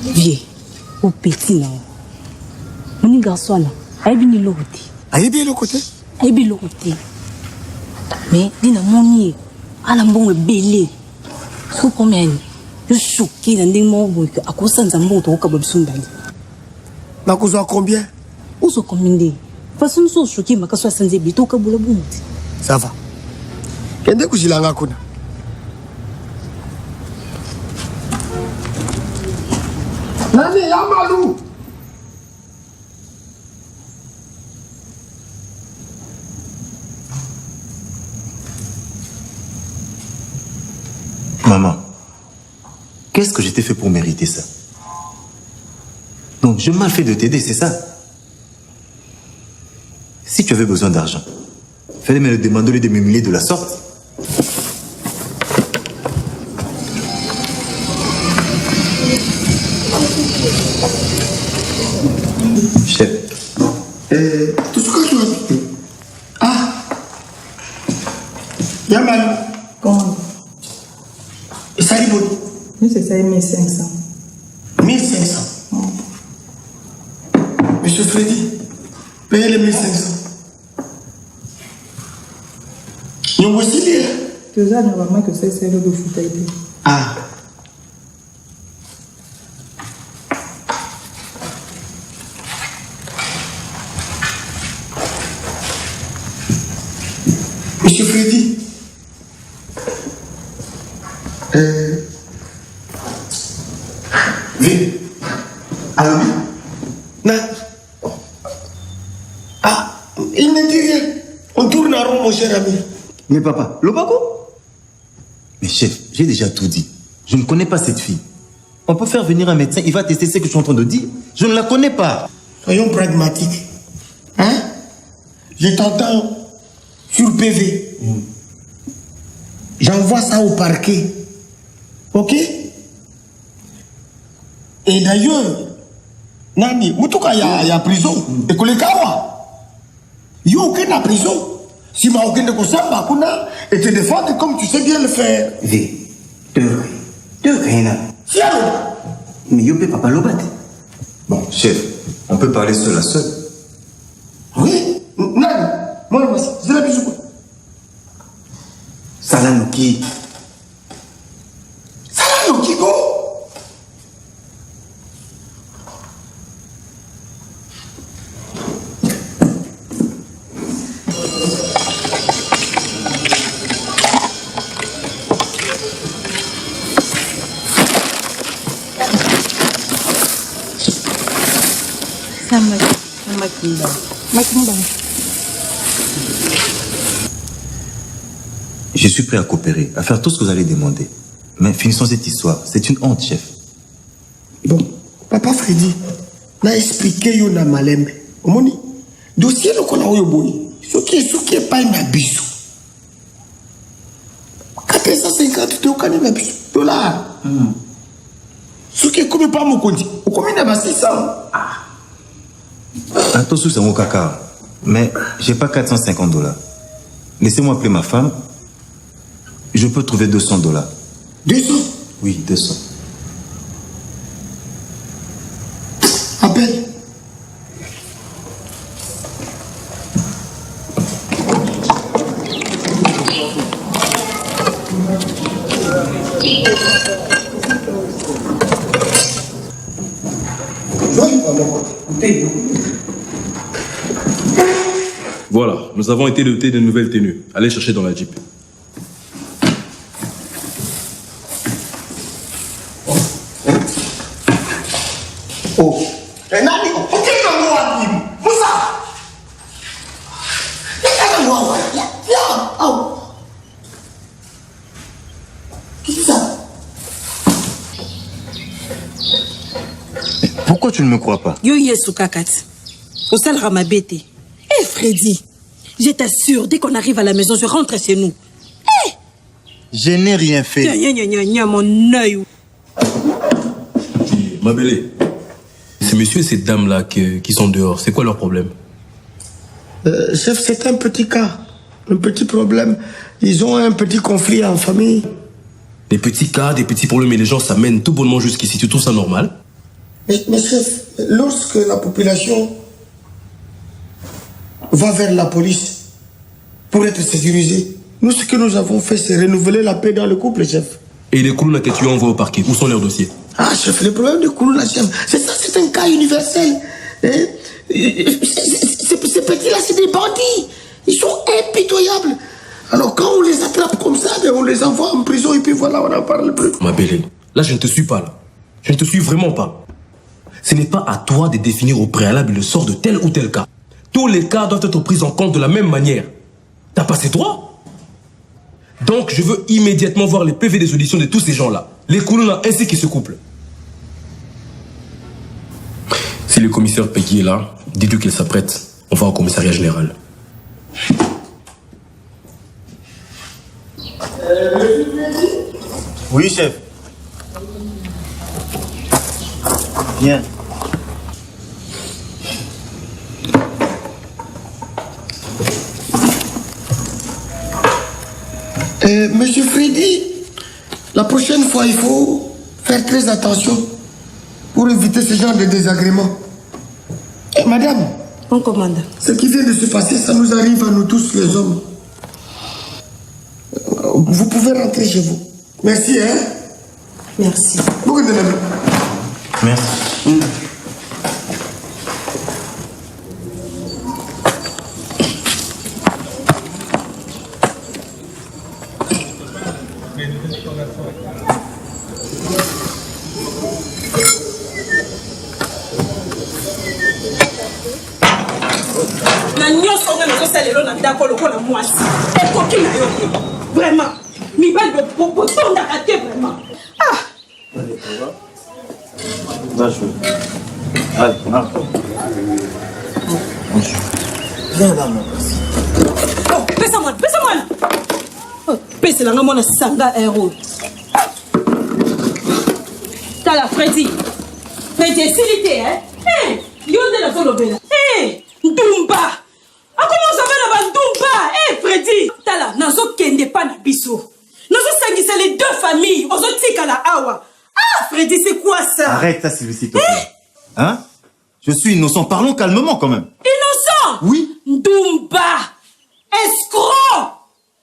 Viens. Au petit, non. Mon garçon, là, il est venu l'autre. Il est bien le côté. Il est bien l'autre. Mais, il a mon ala mbongo belé. So combien je choqué dans des mots que à cause de zambo to ka babsundali. Na kuzo combien? Où so combien de? Façon so choqué maka 60 bito ka bula bunti. Ça va. Kende kujilanga kuna. Nani ya malou? Maman, qu'est-ce que je t'ai fait pour mériter ça? Donc, je m'en fais de t'aider, c'est ça? Si tu avais besoin d'argent, fallait me le demander de m'humilier de la sorte. Chef. Tout ce que tu as dit. Ah. Yaman. Comment? Et ça est bon. Nous, c'est ça, 1500. 1500. Monsieur Freddy, payez les 1500. Nous aussi bien. Tu as normalement que c'est le de foot. Ah. Monsieur Freddy. Oui. Alors, non. Ah, il ne dit rien. On tourne en rond, mon cher ami. Mais papa, Lobako? Mais chef, j'ai déjà tout dit. Je ne connais pas cette fille. On peut faire venir un médecin, il va tester ce que je suis en train de dire. Je ne la connais pas. Soyons pragmatiques. Hein? Je t'entends sur PV. J'envoie ça au parquet. Ok? Et d'ailleurs, Nani, Moutouka, il y a prison. Et que les Kawa, il n'y a aucune prison. Si ma aucune de Kosamba, Kuna, et te défendre comme tu sais bien le faire. V. Deux Kaina. Si alors. Mais yo peux pas l'obat. Bon, chef, on peut parler seul à seul. Oui? Nani, moi, voici. C'est la bisou. Salanuki. Salanuki, go. Je suis prêt à coopérer, à faire tout ce que vous allez demander. Mais finissons cette histoire. C'est une honte, chef. Bon, Papa Freddy, n'a expliqué yo na malembe. Omoni, dossier le qu'on a eu boy. Ce qui est pas une abus. 450 $, on a $. Ce qui est comme pas mon compte. Au combien de 600? Attention, c'est mon caca. Mais j'ai pas 450 $. Laissez-moi appeler ma femme. Je peux trouver 200 $. 200? Oui, 200. Appelle. Voilà, nous avons été dotés de nouvelles tenues. Allez chercher dans la Jeep. Oh, et Nani, ok, Moussa. Qu'est-ce que ça? Pourquoi tu ne me crois pas? Yo yesu kakati. Au sal ramabete. Eh Freddy, je t'assure, dès qu'on arrive à la maison, je rentre chez nous. Eh! Je n'ai rien fait. Gna, mon œil. Ma belle, ces messieurs et ces dames-là qui sont dehors, c'est quoi leur problème? Chef, c'est un petit cas. Un petit problème. Ils ont un petit conflit en famille. Des petits cas, des petits problèmes et les gens s'amènent tout bonnement jusqu'ici. Tu trouves ça normal? Mais chef, lorsque la population va vers la police pour être sécurisée, nous, ce que nous avons fait, c'est renouveler la paix dans le couple, chef. Et les Koulouna que tu as envoyés au parquet, où sont leurs dossiers? Ah, chef, le problème de Koulouna, chef, c'est ça, c'est un cas universel. Ces petits-là, c'est des bandits. Ils sont impitoyables. Alors, quand on les attrape comme ça, on les envoie en prison et puis voilà, on n'en parle plus. Ma belle, là, je ne te suis pas, là. Je ne te suis vraiment pas. Ce n'est pas à toi de définir au préalable le sort de tel ou tel cas. Tous les cas doivent être pris en compte de la même manière. T'as pas ces droits? Donc, je veux immédiatement voir les PV des auditions de tous ces gens-là. Les Koulouna ainsi que ce couple. Si le commissaire Peggy est là, dis-lui qu'il s'apprête. On va au commissariat général. Oui, chef. Bien. Monsieur Freddy, la prochaine fois, il faut faire très attention pour éviter ce genre de désagréments. Madame, on commande. Ce qui vient de se passer, ça nous arrive à nous tous les hommes. Vous pouvez rentrer chez vous. Merci, hein? Merci. Beaucoup de même. Merci. Vraiment. Mibali botonda kate vraiment. Ah. Viens là, mon Oh, pesa-moi. Oh, pesa-la mona sanga héros. T'as la Freddy, silité, hein? Hé, yonde la solobela. Hé, Ndumba. Ah, comment ça va là-bas, Ndumba? Hé, Freddy, t'as là, nazo kende pa na biso. Nazo sangisa les deux familles, ozo tika la awa. Ah, Freddy, c'est quoi ça? Arrête ça, s'il te plaît. Hein? Je suis innocent, parlons calmement quand même. Innocent? Oui. Ndumba, escroc.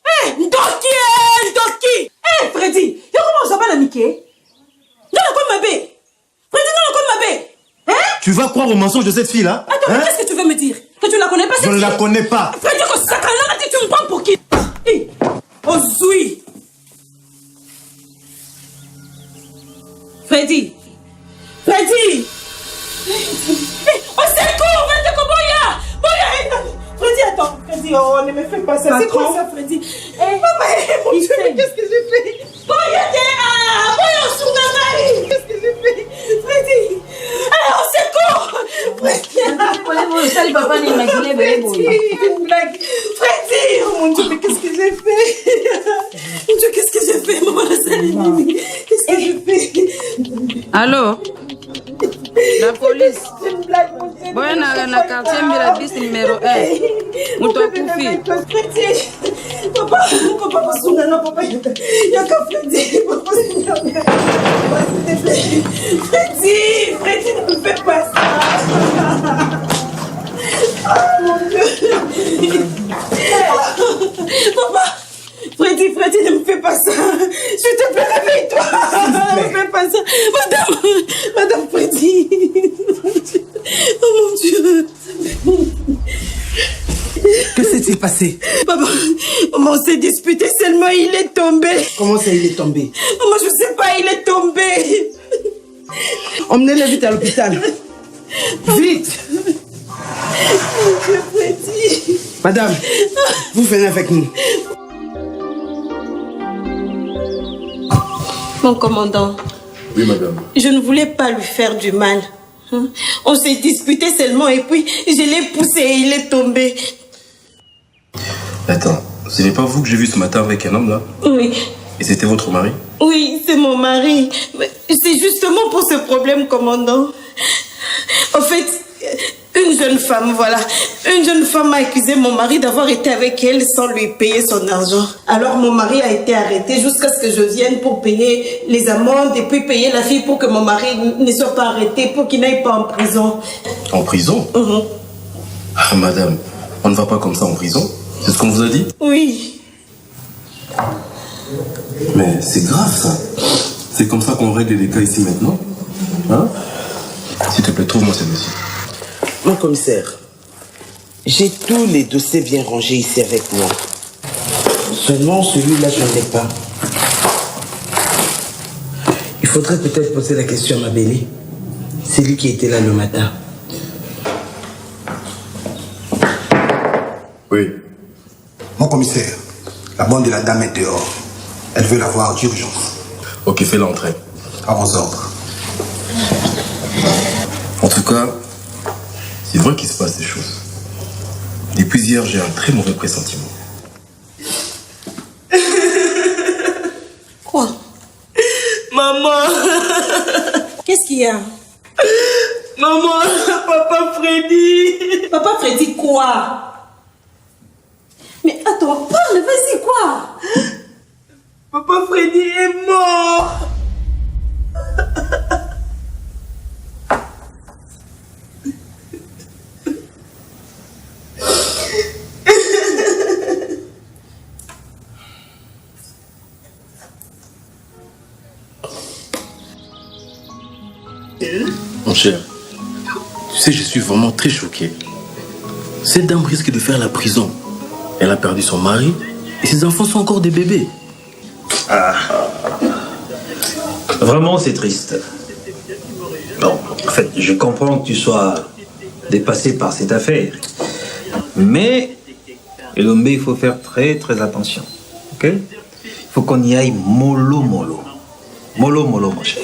Hé, Ndoki. Hé, Freddy, yo comment ça va la Mickey? Non, comme ma bé. Freddy, non, comme ma bé. Hein? Tu vas croire au mensonge de cette fille-là? Attends, mais qu'est-ce que tu veux me dire? Que tu la connais pas, cette fille? Je ne la connais pas. Freddy, tu me prends pour qui? Hé, oh, zui. Freddy. Oh, secours, Boya. Freddy, attends. Freddy, oh, ne me fais pas ça. C'est quoi ça, Freddy? Papa, mon Dieu, mais qu'est-ce que j'ai fait? Boya, qu'est-ce que j'ai fait? Freddy. Oh, secours. Freddy, papa, Freddy, oh mon Dieu, mais qu'est-ce que j'ai fait? Mon Dieu, qu'est-ce que j'ai fait? Maman, qu'est-ce que j'ai fait? Allô? La police. Boy na quartier Mirabis numéro 1. Mutokufi. Papa, papa, yaka Freddy. Freddy, ne me fais pas ça. Oh mon Dieu. Papa. Freddy, ne me fais pas ça. S'il te plaît, réveille-toi. Ne me fais pas ça. Madame Freddy. Oh mon Dieu. Que s'est-il passé? Papa, on s'est disputé seulement, il est tombé. Comment ça, il est tombé? Maman, je sais pas, il est tombé. Emmenez-le vite à l'hôpital. Vite. Mon Dieu, Freddy. Madame, vous venez avec nous. Mon commandant. Oui, madame. Je ne voulais pas lui faire du mal. On s'est disputé seulement et puis je l'ai poussé et il est tombé. Attends, ce n'est pas vous que j'ai vu ce matin avec un homme là? Oui. Et c'était votre mari? Oui, c'est mon mari. C'est justement pour ce problème, commandant. En fait, une jeune femme, voilà. Une jeune femme a accusé mon mari d'avoir été avec elle sans lui payer son argent. Alors mon mari a été arrêté jusqu'à ce que je vienne pour payer les amendes et puis payer la fille pour que mon mari ne soit pas arrêté, pour qu'il n'aille pas en prison. En prison? Ah, madame, on ne va pas comme ça en prison. C'est ce qu'on vous a dit? Oui. Mais c'est grave ça. C'est comme ça qu'on règle les cas ici maintenant. Hein? S'il te plaît, trouve-moi ce dossier. Mon commissaire, j'ai tous les dossiers bien rangés ici avec moi. Seulement celui-là, je n'en ai pas. Il faudrait peut-être poser la question à Mabélé. C'est lui qui était là le matin. Oui. Mon commissaire, la bonne de la dame est dehors. Elle veut la voir d'urgence. Ok, fais-la entrer. À vos ordres. En tout cas, c'est vrai qu'il se passe des choses. Depuis hier, j'ai un très mauvais pressentiment. Quoi? Maman. Qu'est-ce qu'il y a? Maman, papa Freddy. Papa Freddy quoi? Mais attends, parle, vas-y quoi? Papa Freddy est mort. Mon cher, tu sais, je suis vraiment très choqué. Cette dame risque de faire la prison. Elle a perdu son mari et ses enfants sont encore des bébés. Ah. Vraiment, c'est triste. Bon, en fait, je comprends que tu sois dépassé par cette affaire. Mais, Elombe, il faut faire très, très attention. Ok? Il faut qu'on y aille mollo, mollo. Mollo, mollo, mon cher.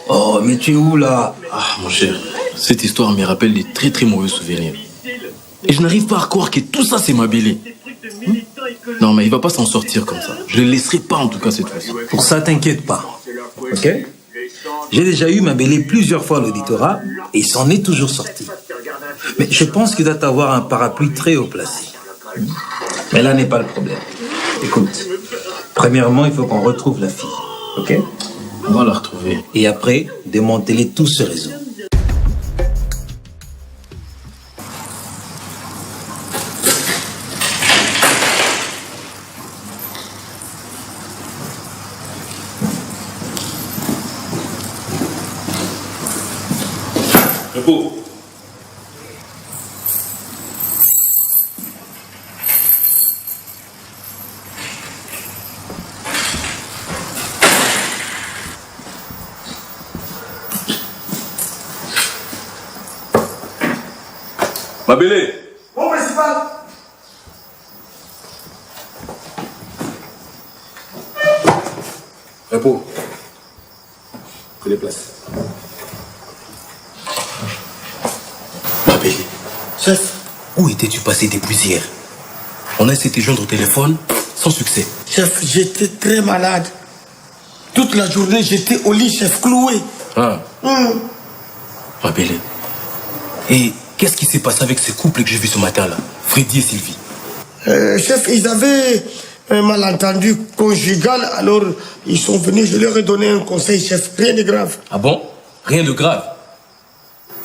Oh, mais tu es où là? Ah, mon cher, cette histoire me rappelle des très très mauvais souvenirs. Et je n'arrive pas à croire que tout ça c'est Mabélé. Non, mais il va pas s'en sortir comme ça. Je le laisserai pas en tout cas cette fois-ci. Pour ça, t'inquiète pas. Ok? J'ai déjà eu Mabélé plusieurs fois à l'auditorat et il s'en est toujours sorti. Mais je pense qu'il doit avoir un parapluie très haut placé. Mais là n'est pas le problème. Écoute, premièrement, il faut qu'on retrouve la fille. Ok? On va la retrouver. Et après, démanteler tout ce réseau. Repos. Mabélé. Mon principal. Repos. Prenez place. Mabélé. Chef. Où étais-tu passé depuis hier? On a essayé de te joindre au téléphone sans succès. Chef, j'étais très malade. Toute la journée, j'étais au lit, chef, cloué. Ah. Mabélé. Et qu'est-ce qui s'est passé avec ce couple que j'ai vu ce matin-là, Freddy et Sylvie? Chef, ils avaient un malentendu conjugal, alors ils sont venus, je leur ai donné un conseil, chef, rien de grave. Ah bon? Rien de grave?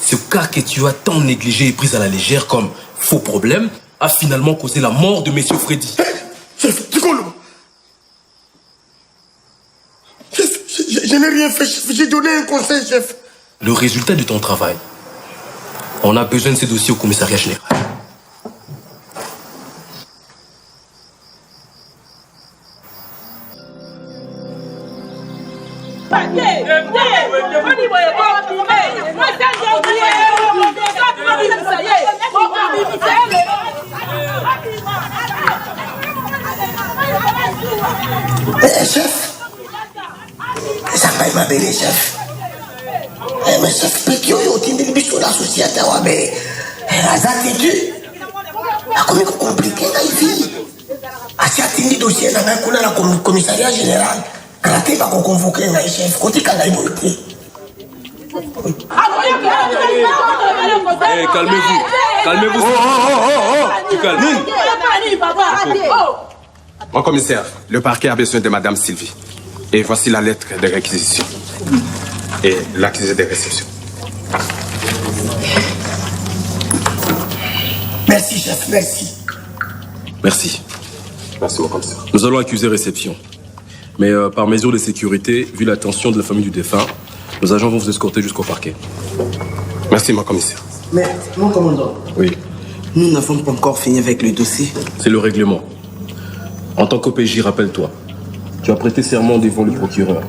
Ce cas que tu as tant négligé et pris à la légère comme faux problème a finalement causé la mort de monsieur Freddy. Chef, tu connais? Chef, je n'ai rien fait, chef, j'ai donné un conseil, chef. Le résultat de ton travail. On a besoin de ces dossiers au commissariat général. Chef, Aïe, ma belle chef. Aïe, mais chef, petit, yo, tindi le bichon d'associé à ta wabe. Azate tu. La commune compliquée, la vie. Asia tindi dossier, na même kuna la commissariat général. Quand la tête va convoquer un chef, côté quand la ibolité. Calmez-vous. Calmez-vous. Calmez. Mon commissaire, le parquet a besoin de Madame Sylvie. Et voici la lettre de réquisition. Et l'accusé de réception. Merci, chef, merci. Merci. Merci, mon commissaire. Nous allons accuser réception. Mais par mesure de sécurité, vu la tension de la famille du défunt, nos agents vont vous escorter jusqu'au parquet. Merci, mon commissaire. Mais, mon commandant, Oui, nous n'avons pas encore fini avec le dossier. c'est le règlement. En tant qu'OPJ, rappelle-toi, tu as prêté serment devant le procureur.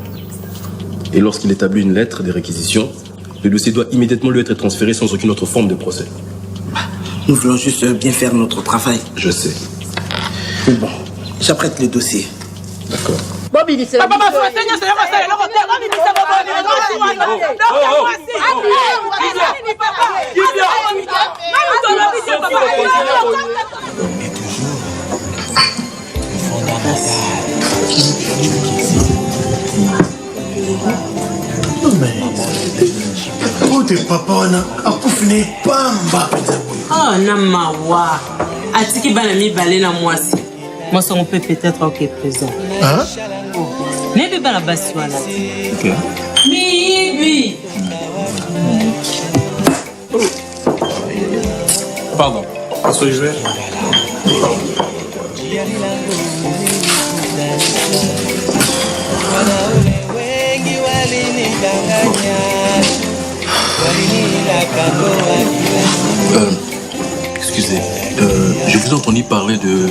Et lorsqu'il établit une lettre de réquisition, le dossier doit immédiatement lui être transféré sans aucune autre forme de procès. Nous voulons juste bien faire notre travail. Je sais. Bon, j'apprête le dossier. D'accord. Oh, t'es papa, on a coufné pamba. Oh, Namawa. Atiki Banami Balena Moisi. Moi, on peut peut-être ok présent. Hein? N'est pas la basse. Ok. Bibi. Pardon. Soyez vert. Excusez, je vous ai entendu parler de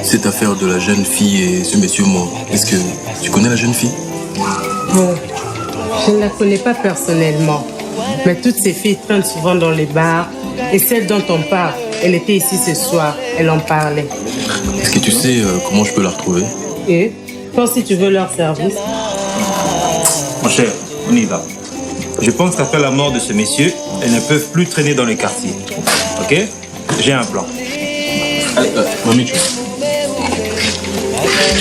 cette affaire de la jeune fille et ce monsieur mort. Est-ce que tu connais la jeune fille? Bon, je ne la connais pas personnellement, mais toutes ces filles traînent souvent dans les bars et celle dont on parle, elle était ici ce soir, elle en parlait. Est-ce que tu sais comment je peux la retrouver? Et toi, si tu veux leur service. Mon cher, on y va. Je pense qu'après la mort de ce monsieur, elles ne peuvent plus traîner dans les quartiers. Ok? J'ai un plan. Allez, mamie, tu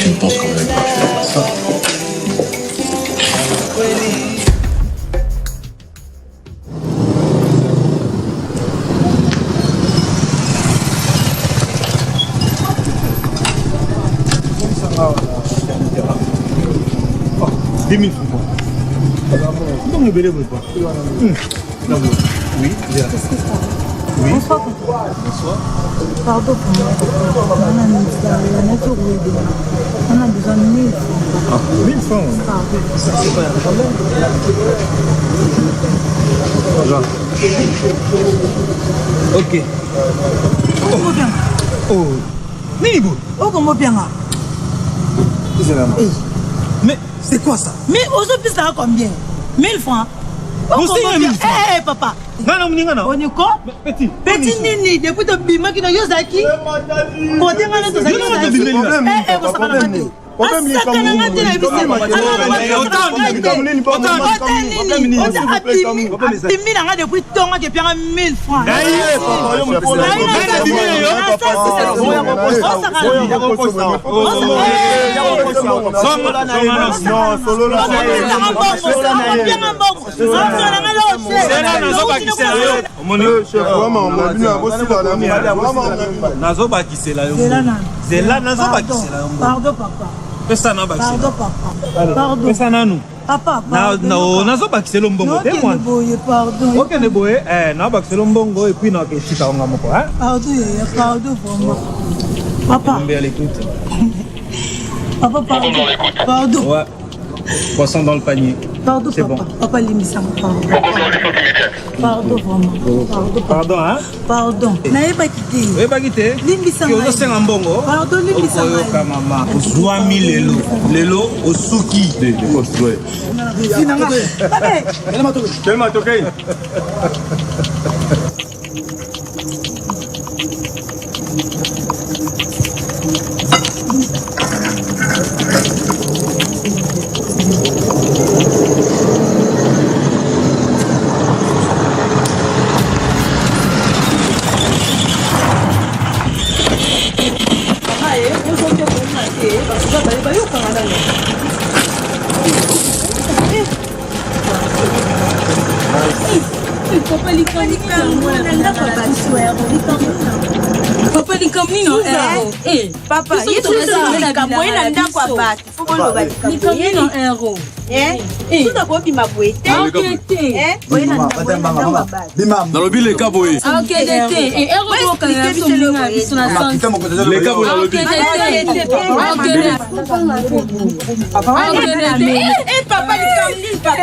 ne penses quand même pas que je vais faire ça. Oui, bonsoir. Bonsoir. Pardon pour moi. On a besoin de 1000 francs. 1000 francs? Pardon. Ça, c'est pas un problème. Bonjour. Ok. Oh. Nibo. Oh, comment bien là? Mais c'est quoi ça? Mais aujourd'hui, ça a combien? 1000 francs. Vous signez 1000 francs? Eh, papa. On est quoi? Petit. Petit nini, depuis le bima qui n'a pas zaki. Côté mana to zaki. Eh, vous savez pas. Pardon, papa. Pardon, papa. Pardon. Papa, pardon. Nazobakisela mbongo te mwana. Pardon. Ok ne boye, nabakisela mbongo et puis nakeshika nga moko, hein? Pardon vraiment. Papa. Tombé à l'écoute. Papa, pardon. Pardon. Ouais. Poisson dans le panier. Pardon, c'est papa. bon. Papa, l'émission, pardon. Pardon, vraiment. Pardon, hein? Pardon. N'avez pas quitté. Oui, pas quitté. L'émission. Tu as un mbongo. Pardon, l'émission. Okoyoka mama. Ozwami lelo. Lelo osuki. De construire. Tellement toqué. Papa likamino ero. Eh, papa, yesu na kamwena ndako abati. Likamino ero. Tuta bobi mabwete. Nalobi le kaboye. Et ero boka na solinga bisuna santi. Le kabo nalobi. Papa likamino papa.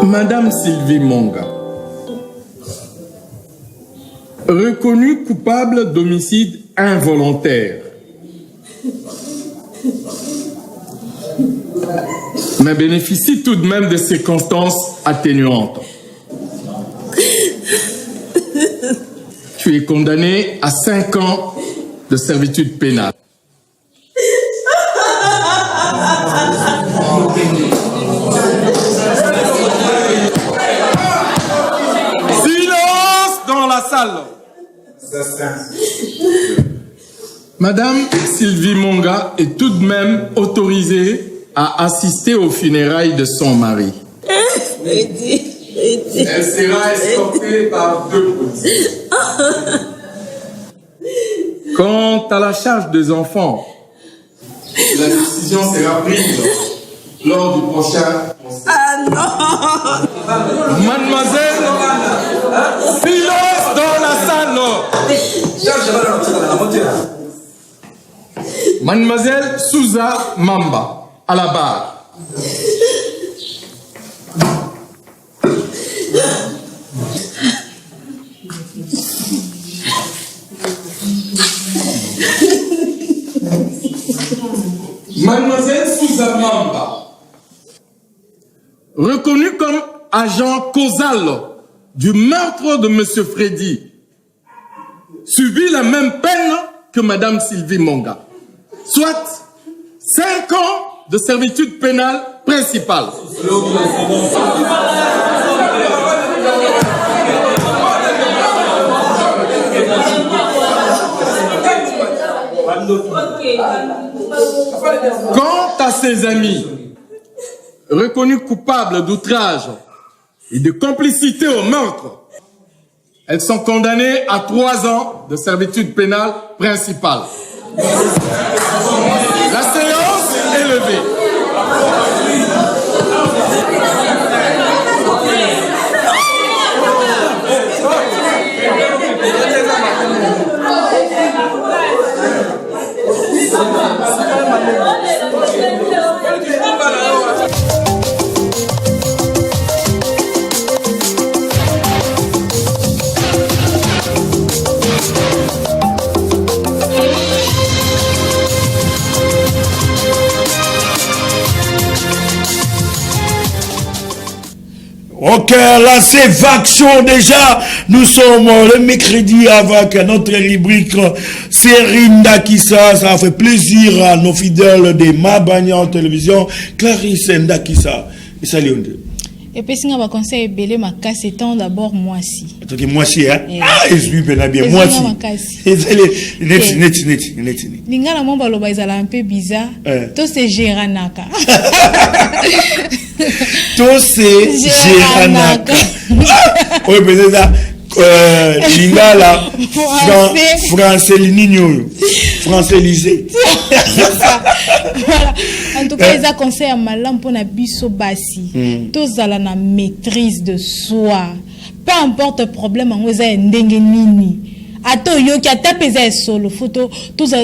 Madame Sylvie Monga, reconnue coupable d'homicide involontaire, mais bénéficie tout de même de circonstances atténuantes. Tu es condamné à 5 ans de servitude pénale. Silence dans la salle. Madame Sylvie Monga est tout de même autorisée à assister aux funérailles de son mari. Elle sera escortée par 2 policiers. Quant à la charge des enfants, la décision sera prise lors du prochain conseil. Ah non! Mademoiselle, silence dans la salle. Mademoiselle Souza Mamba, à la barre. Mademoiselle Souza Mamba, reconnue comme agent causal du meurtre de Monsieur Freddy, subit la même peine que Madame Sylvie Monga, soit 5 ans de servitude pénale principale. Quant à ses amis, reconnus coupables d'outrage et de complicité au meurtre, elles sont condamnées à 3 ans de servitude pénale principale. La séance est levée. Ok, là c'est Vaction déjà. Nous sommes le mercredi avec notre rubrique Série Ndakissa. Ça fait plaisir à nos fidèles de Mabania en télévision. Clarisse Ndakissa. Et salut. Et puis si on va conseiller belé ma casse étant d'abord moi si. Donc moi si hein. Ah, je suis bien bien moi si. Net. Lingala mon baloba izala un peu bizarre. Tout c'est Géranaka. Tout c'est Géranaka. Oui, mais c'est ça. Lingala français ligno. Français lycée. Voilà. En tout cas, ils a conseillé à malam pour na biso basi. Tous à la maîtrise de soi. Peu importe le problème, on va ndenge nini. Ato yo qui a tapé solo photo tous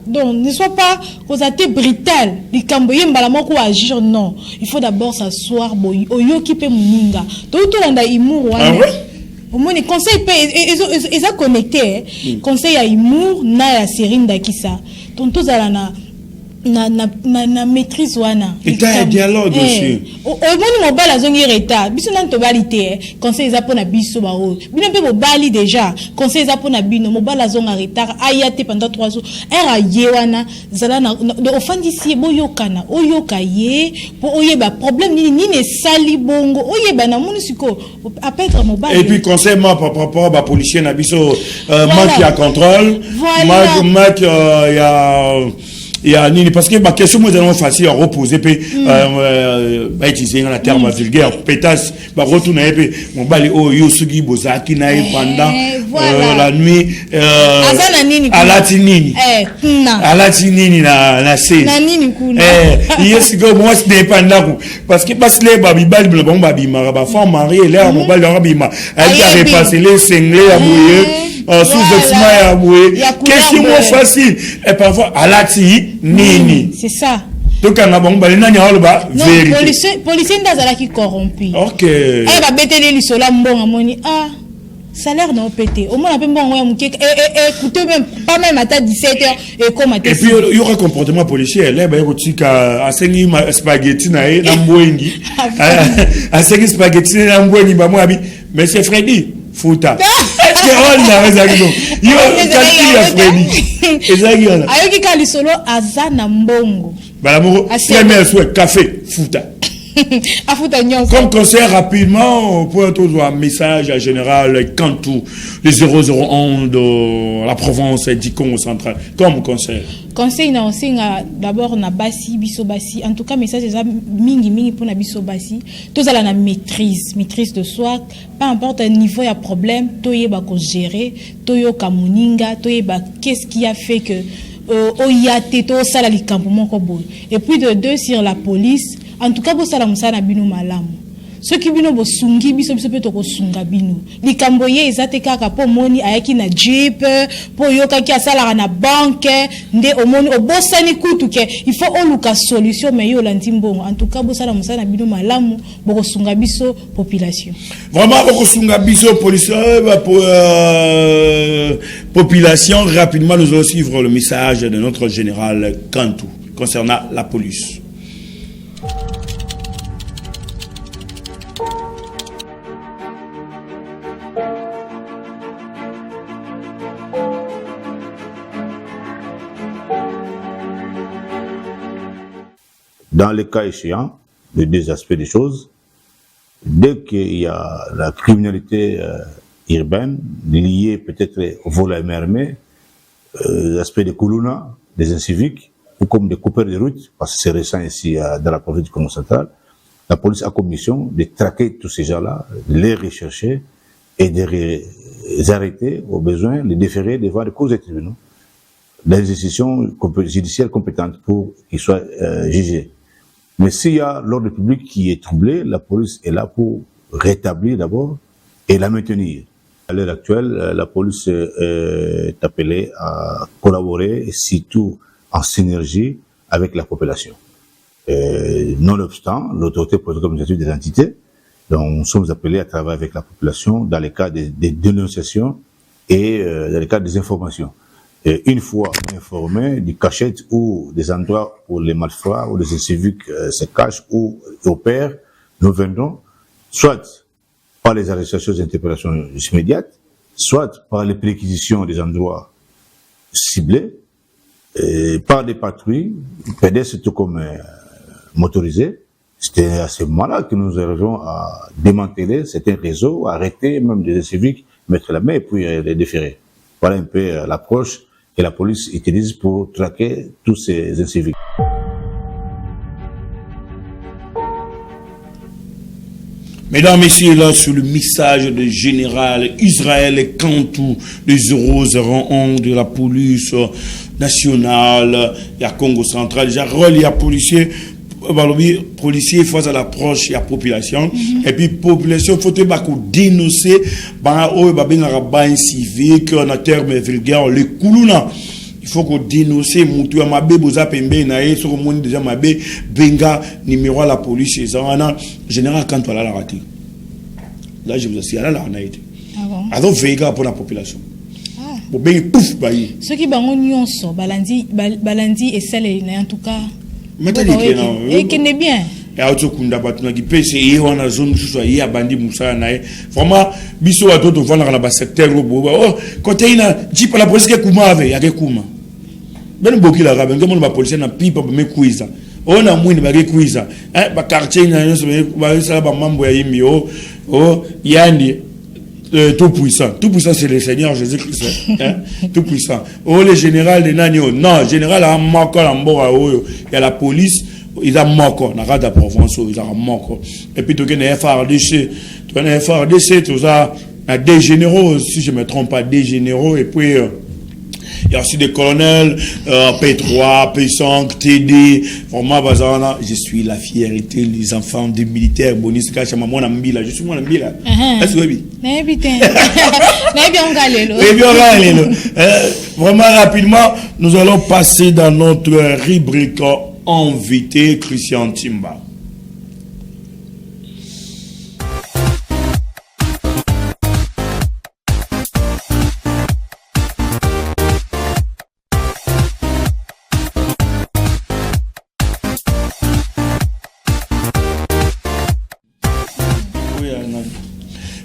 donc ne sois pas causé brutal. Les camboyens mbala ko agir non. Il faut d'abord s'asseoir boy. Oyo qui peut muninga. Tout landa imour wana. Au moins les conseils ils a connecté conseil à Imour na la série Ndakissa. Donc tous à la na maîtrise wana et un dialogue aussi au moins mobile azongi retard biso nan to balité conseil za pona biso ba o bino pe bo bali déjà conseil za pona bino mobile azonga retard ayate pendant 3 jours era ye wana zala na ofandisi boyokana oyokaye po oyeba problème nini sali bongo oyeba na munisiko apetre mobile et puis conseil ma papa ba policier na biso manque ya contrôle manque il y a nini parce que ma question moi c'est facile à reposer puis utiliser un terme vulgaire pétasse ba retourner puis mon bali oh yosugi bozaki na pendant la nuit à la tinini na c'est na nini kuna yes go moi c'est pendant parce que parce les babi bali bon babi ma femme mariée là mon bali rabima elle a repassé les cinglés à mouiller sous-vêtements à mouiller question facile et parfois à la nini c'est ça donc on a bon balina nya ba vérité policier ndazala qui corrompu OK ba beteli lisola mbonga moni salaire non pété au moins un peu bon écoutez même pas même à 17h et comme et puis il y aura comportement policier là ba yotika asengi spaghetti na mbwengi asengi spaghetti na mbwengi ba moi monsieur Freddy Fouta est-ce que on a raison yo calcul ya Freddy ezaki ona ayoki kali solo azana mbongo balamour premier souhait café Fouta comme conseil rapidement pour toujours un message général quand tout les 001 de la province du Congo central comme conseil na osenga d'abord na basi biso basi en tout cas message ça mingi pour na biso basi tous ala na maîtrise de soi peu importe le niveau ya problème toyeba ko gérer toyoka moninga toyeba qu'est-ce qui a fait que oyate to sala likambo moko boy et puis de deux sur la police en tout cas bo sala musana bino malamu ceux qui bino bo sungi biso pe to ko sunga bino likambo ye ezate kaka po moni ayaki na jeep po yoka ki asala na banque nde omoni obosani kutu ke il faut oluka solution mais yo landi mbongo en tout cas bo sala musana bino malamu bo ko sunga biso population vraiment bo ko sunga biso population rapidement nous allons suivre le message de notre général Kantou concernant la police. Dans le cas échéant, les deux aspects des choses, dès qu'il y a la criminalité urbaine, liée peut-être au volet armé, l'aspect des Koulouna, des inciviques, ou comme des coupeurs de route, parce que c'est récent ici dans la province du Congo central, la police a comme mission de traquer tous ces gens-là, de les rechercher et de les arrêter au besoin, les déférer devant les causes et tribunaux, les institutions judiciaires compétentes pour qu'ils soient jugés. Mais s'il y a l'ordre public qui est troublé, la police est là pour rétablir d'abord et la maintenir. À l'heure actuelle, la police est appelée à collaborer, et surtout en synergie avec la population. Nonobstant, l'autorité politique des entités, donc nous sommes appelés à travailler avec la population dans les cas des dénonciations et dans les cas des informations. Et une fois informés du cachette ou des endroits où les malfrats ou les inciviques se cachent ou opèrent, nous viendrons soit par les arrestations et interpellations immédiates, soit par les préquisitions des endroits ciblés, par des patrouilles, pédestres tout comme motorisés. C'était à ce moment-là que nous arrivons à démanteler certains réseaux, arrêter même des civiques, mettre la main et puis les déférer. Voilà un peu l'approche que la police utilise pour traquer tous ces inciviques. Mesdames, Messieurs, là, sur le message du général Israël Kantou, des 001 de la police nationale, il y a Congo central, il y a rôle, il y a policier face à l'approche, il y a population, et puis population, il faut dénoncer, civique, en termes vulgaires, les Koulouna. Il faut qu'on dénonce Moutou Amabé, Boza Pembe, Naé, sur le monde déjà Mabé, Benga, numéro à la police, et ça, général, quand on a la raté. Là, je vous assure, là, on a été. Alors, Vega pour la population. ben pouf bayi ceux qui bango nyonso balandi et celle en tout cas matali kenan et qui n'est bien et auto kunda batuna ki pese e wana zone so ya bandi musala na vraiment biso wa toto vana na ba secteur bo oh côté ina jipa la police ke kuma ave ya ke kuma ben boki la rabe ngemo ba police na pipa ba me kuiza ona mwini ba ke kuiza ba quartier na yo so ba sala ba mambo ya yimi oh yandi tout puissant c'est le Seigneur Jésus-Christ hein? Tout puissant oh le général de Nanio non général a moko la mbora oyo ya la police ils ont moko na rada province ils ont moko et puis tu connais FRDC tout ça à des généraux si je me trompe pas des généraux et puis il y a aussi des colonels, P3, P5, TD, vraiment, bazana, je suis la fierté, les enfants des militaires, Bonis, Kachama, mon ami là, je suis mon ami là. Est-ce que oui? Vraiment rapidement, nous allons passer dans notre rubrique invité Christian Timba.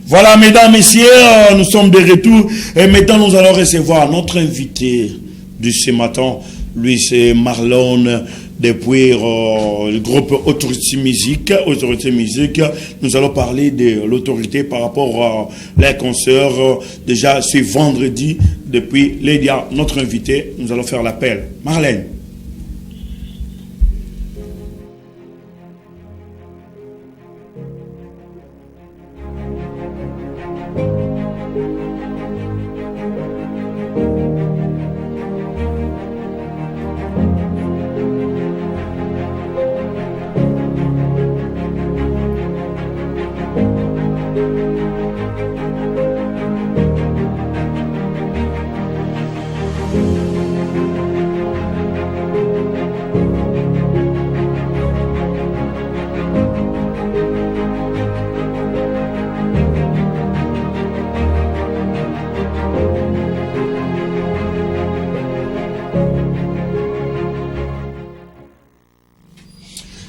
Voilà, mesdames, messieurs, nous sommes de retour et maintenant nous allons recevoir notre invité de ce matin. Lui, c'est Marlon depuis le groupe Autorité Musique. Nous allons parler de l'autorité par rapport à les concerts. Déjà, ce vendredi, depuis Lédia, notre invité, nous allons faire l'appel. Marlène.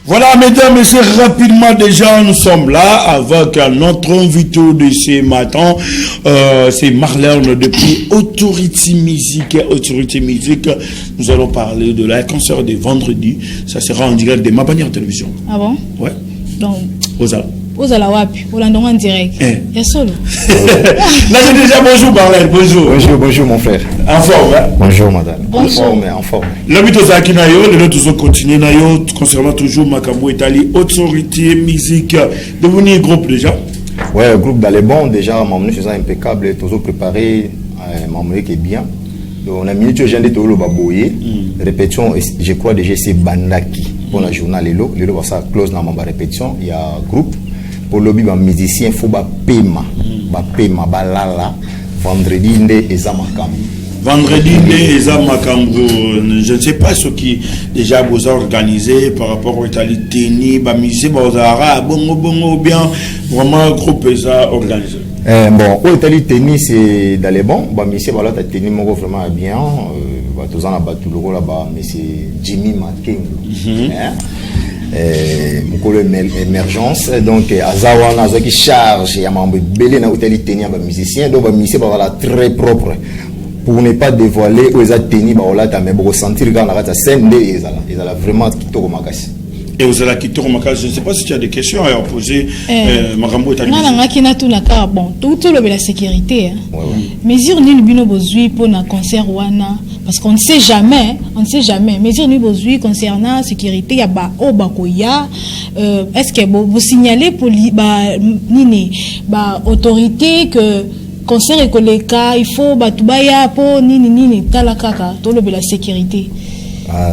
Voilà, mesdames, messieurs, rapidement déjà, nous sommes là avec notre invité de ce matin. C'est Marlène depuis Autorité Musique. Nous allons parler de la concert de vendredi. Ça sera en direct de Mabanière Télévision. Ah bon? Ouais. Donc, Ozala wapi, en direct. Il y a solo. Là, j'ai déjà bonjour, Marlène. Bonjour, mon frère. En forme, hein? Bonjour, madame. Bonjour. En forme. L'habit aux Akinayo, les autres ont continué concernant toujours Makambo Italie, Autorité Musique. Devenu groupe déjà? Ouais, le groupe d'Alébon, déjà, mon faisant impeccable, toujours préparé, mon qui est bien. Donc, on a mis le jeune de Tolo Baboye. Répétition, je crois déjà c'est Bandaki. Pour la journal, le ça close dans ma répétition. Il y a un groupe. Pour le musicien, il faut paiement. Balala. Vendredi, je ne sais pas ce qui déjà vous a organisé par rapport au Italie Téni, Bamisé, Bozara, Bongo, bien, vraiment un groupe ça organisé. Bon, au Italie Téni, c'est dans les bons. Bamisé, voilà, t'as Téni, mon vraiment bien. Tous en a battu le rôle là-bas, mais c'est Jimmy Makengo. Mukolo émergence donc azawana qui charge il y a membre belé na hôtel tenir ba musicien donc ba musicien ba voilà très propre pour ne pas dévoiler aux ateni ba voilà ta mais pour sentir quand la scène ils a vraiment kitoko makasi. Et vous allez quitter au Macas, je ne sais pas si tu as des questions à poser. Marambo est allé. Non, non, tout la car bon, tout la sécurité. Mesure ni bino bozui pour na concert wana parce qu'on ne sait jamais, Mesure ni bozui concernant sécurité ya ba obakoya est-ce que vous signalez pour ba autorité que concert ekoleka il faut batubaya pour nini tala kaka to le la sécurité.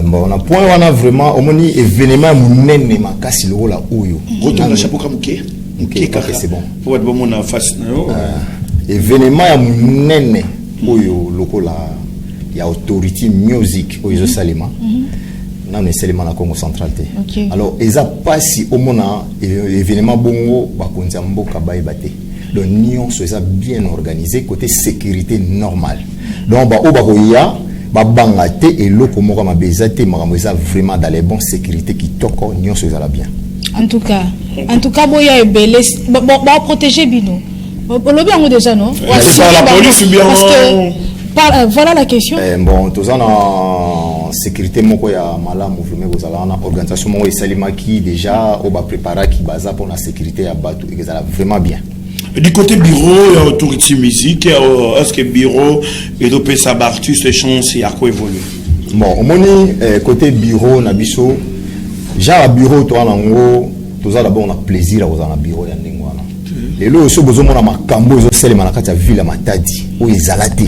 Bon, on a point on a vraiment au moins événement munene makasi le la uyo. Retourne le chapeau comme OK, c'est bon. Pour être bon mon face. Événement ya munene uyo lokola ya Autorité Musique uyo salima. Non mais seulement la Congo central. Alors eza pasi au moins événement bongo ba konza mboka ba ebate. Donc nyonso eza bien organisé côté sécurité normale. Donc ba obakoya ba bangate et loko moko mabezate makamweza vraiment dans les bonnes sécurités qui toko nyonso ezala bien. En tout cas boya ebele ba protéger bino. Le bien déjà non. La police ou bien parce que voilà la question. Bon tous en sécurité moko ya malamu vraiment bozala na organisation moko esalima qui déjà oba préparer qui baza pour la sécurité ya bato ezala vraiment bien. Du côté bureau, il y a autorité musique, est-ce que bureau et l'OP Sabartus, les chances, il y a quoi évoluer? Bon, au moins, côté bureau, nabiso, genre bureau, toi, nango, tout ça d'abord, on a plaisir à vous en bureau, ya ndengwana. Les lots, so besoin mon makambo, zo sele manakata ville à Matadi, où ils alati,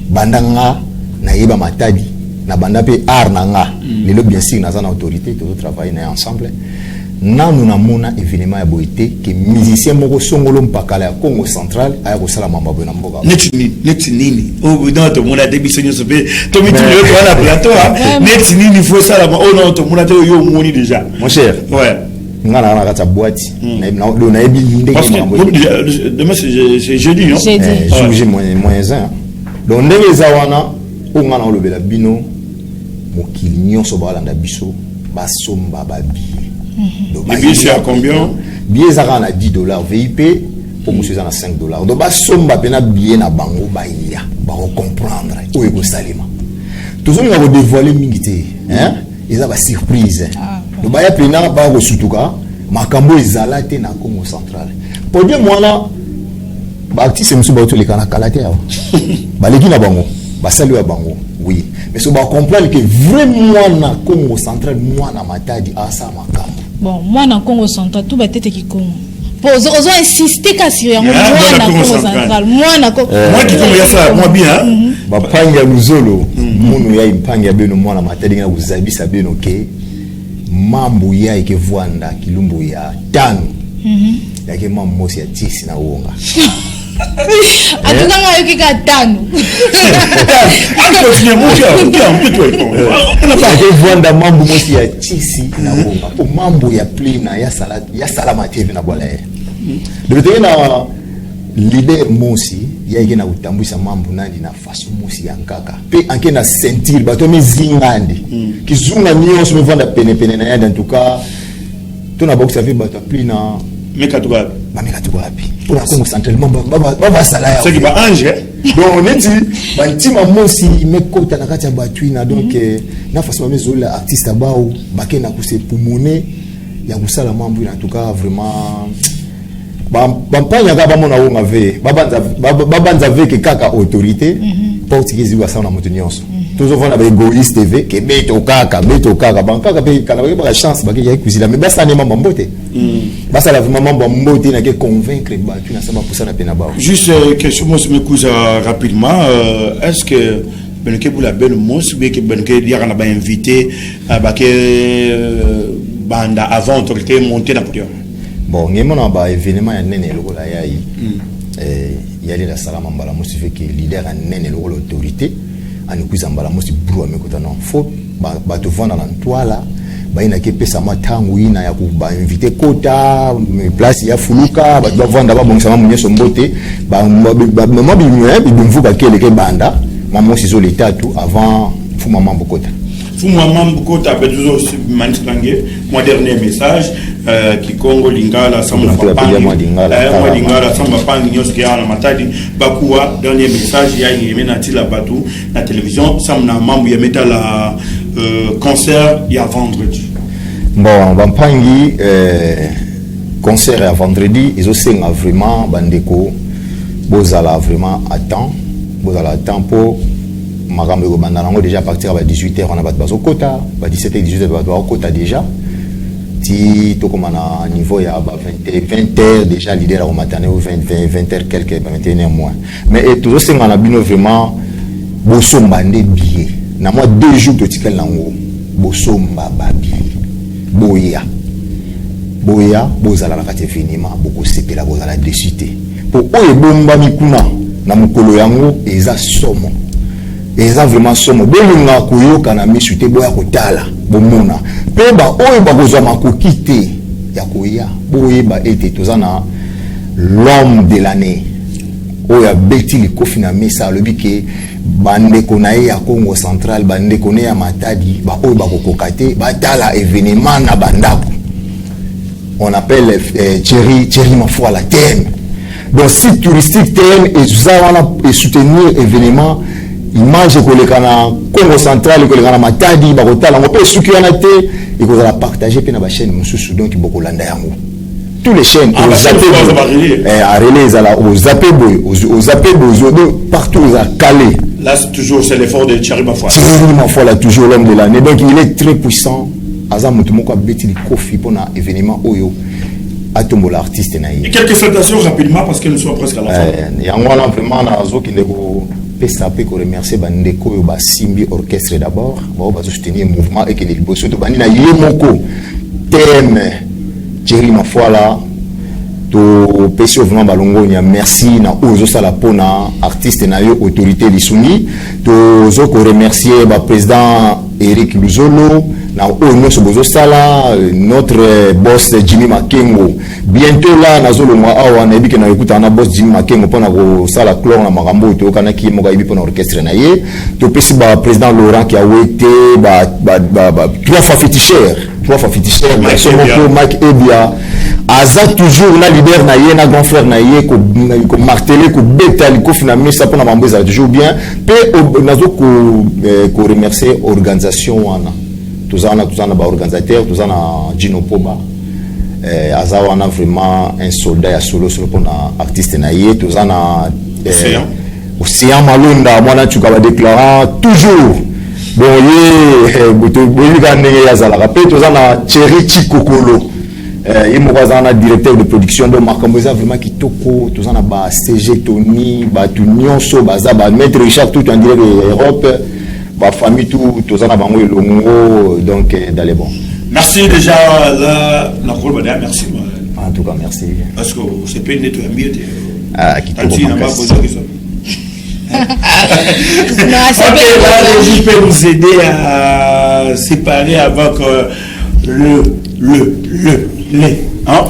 bandanga, na yeba Matadi, na bandape art nanga. Les lots, bien sûr, na zana autorité, tous travaillent ensemble. Nous avons un événement à Boïté que musicien moko songolo mpakala ya Congo central aya kosala mamba bona mboka. Nini. Oh non to mona débisonyo sobe. To mi tu le la plateau net nini faut ça là. Oh non to mona te yo moni déjà. Mon cher. Ouais. Ngana na kata boîte. Na ebi ndenge que demain c'est jeudi non? Jeudi moins 1. Donc ndenge zawana o ngana olobela bino mokili nyonso balanda biso basomba babi. Les billets c'est à combien? Billets à $10, VIP pour monsieur à $5. Donc bah somme bah pena billet na bango bah il y a bah on comprendre où est le salima. Tout ça on va dévoiler mingité hein ils ont bah surprise. Donc bah y a pena bah au sutuka makambo izalate na Congo central. Pour dire moi là bah artiste monsieur bah tous les canaux kalaté bah les qui na bango bah salut à bango oui mais ça va comprendre que vraiment na Congo central moi na Matadi à ça makambo. Bon, moi dans Congo central tout batete qui Congo. Pour oser insister qu'à Syrie, moi dans Congo central, moi dans Congo. Moi qui Congo ça, moi bien. Ba panga luzolo, munu ya impanga beno moi na Matadi na uzabisa beno ke mambo ya ike vuanda kilumbu ya tano. Yake mambo mosi ya tisi na uonga. Atuna nga yuki ka tano. Vuanda mambo mosi ya tisi na uonga. Po mambo ya plina ya salama TV na bola. Depuis na leader mosi ya ike na utambusha mambo nandi na faso mosi ya nkaka. Pe anke na sentir bato mizingandi. Kizunga nyonso me vanda pene na yanda en tout cas. Tuna boxa fi bato plina Mekatugabi. Mekatugabi. Pour la Congo centralement, baba salaya. C'est qui va ange. Donc on est dit, bantima mosi mekota na kati ya batuina donc na façon mezola artiste abao bakena kuse pumone ya kusala mambo en tout cas vraiment bampanya ka bamona wonga ve babanza ve ke kaka autorité pas utikizi wa sana moto nyonso. Toujours voir avec égoïste TV que beto kaka bankaka pe kana ba chance ba ya kuzila mais basa ne mambo mbote basa la vraiment mambo mbote na ke convaincre ba tu na sama poussa na pena ba. Juste question moi me cousa rapidement est-ce que benke pour la belle mos be que benke dia kana ba invité ba ke banda avant autorité monter na podium. Bon ngemo na ba événement ya nene lokola yayi yali la salama mbala mos fait que leader ya nene lokola autorité ani kuzambala mosi bro amekota non faut ba te vendre dans toile ba ina ke pesa matangu ina ya ku ba inviter kota place ya fuluka ba doit vendre ba bongisa mamunye sombote ba mama bimvuka kele ke banda maman sizo l'état tout avant fuma mambo kota fuma mambo kota peut toujours manistrangue mon dernier message qui Congo lingala samuna papa moi lingala samba pangi nyos ki ana Matadi bakuwa dernier message ya yemena tila batu na télévision samuna mambo ya meta la concert ya vendredi. Bon bampangi concert ya vendredi ils aussi vraiment bandeko bozala vraiment à temps pour makambo ko bandango déjà à partir de 18h on a bat bazo kota ba 17h 18h ba kota déjà ti to comme na niveau ya ba 20h déjà leader au matin 20h quelques 21h moins mais toujours c'est na bino vraiment bosomba nde billet na moi 2 jours to tikel nango bosomba ba billet boya bozala la kati finiment boko sepela bozala décité pour oye bomba mikuna na mukolo yango eza somo eza vraiment somo belinga koyoka na misute boya kotala bomona pe ba oyo bakozwa makoki te ya koya boyeba ete tozana l'homme de l'année oya beti likofi na mesa alobi ke bandeko na ye ya Congo Central bandeko ne ya Matadi ba oyo bakokokate batala événement na bandako. On appelle Thierry Mafoua la thème. Donc site touristique thème et ça et soutenir événement image kolekana Congo Central kolekana Matadi bakotala ngo pe suki yana te et ko la partager pe na ba chaîne mususu donc bokolanda yango. Tous les chaînes aux partout aux calé. Là c'est toujours c'est l'effort de Thierry Mafoua. Thierry Mafoua là toujours l'homme de l'année. Donc il est très puissant. Azam mutumoko abeti li kofi pour un événement oyo atombola artiste na et quelques salutations rapidement parce que nous sommes presque à la fin. Yango là vraiment na zo ki ndeko pesa pe ko remercier bandeko yo ba Simbi orchestre d'abord, ba soutenir mouvement et que les bosso to bani na yemoko thème Thierry Mafoua là to pesio vraiment balongonia merci na ozo sala pona artiste na yo autorité lisuni to zo ko remercier ba président Eric Luzolo na ozo bozo sala notre boss Jimmy Makengo bientôt là na zolo mwa awa na ebike na ekuta na boss Jimmy Makengo pona ko sala clore na makambo to kana ki mo ga ibi pona orchestre na ye to pesi ba président Laurent qui a été ba trois fois féticheur Mike Ebia aza toujours na leader na ye na grand frère na ye ko marteler ko betali ko finalement ça pona mambo ça toujours bien pe nazo ko remercier organisation wana tuzana ba organisateur tuzana Gino Poba aza wana vraiment un soldat ya solo pona artiste na ye tuzana Océan Malonda mwana tuka ba déclarant toujours bon ye boyi ka ndenge ya zala pe tuzana Thierry Chikokolo et moi directeur de production de Marcamboza vraiment qui toko tous en a ba CG Tony ba Tunion so baza ba maître Richard tout en direct de Europe ba famille tout tous en a bango longo donc dans les bons. Merci déjà là na kolba merci. En tout cas merci. Parce que c'est pas nettoyer mieux. Qui t'a dit na pas poser question. Ok, là je peux nous aider à séparer avec les, hein?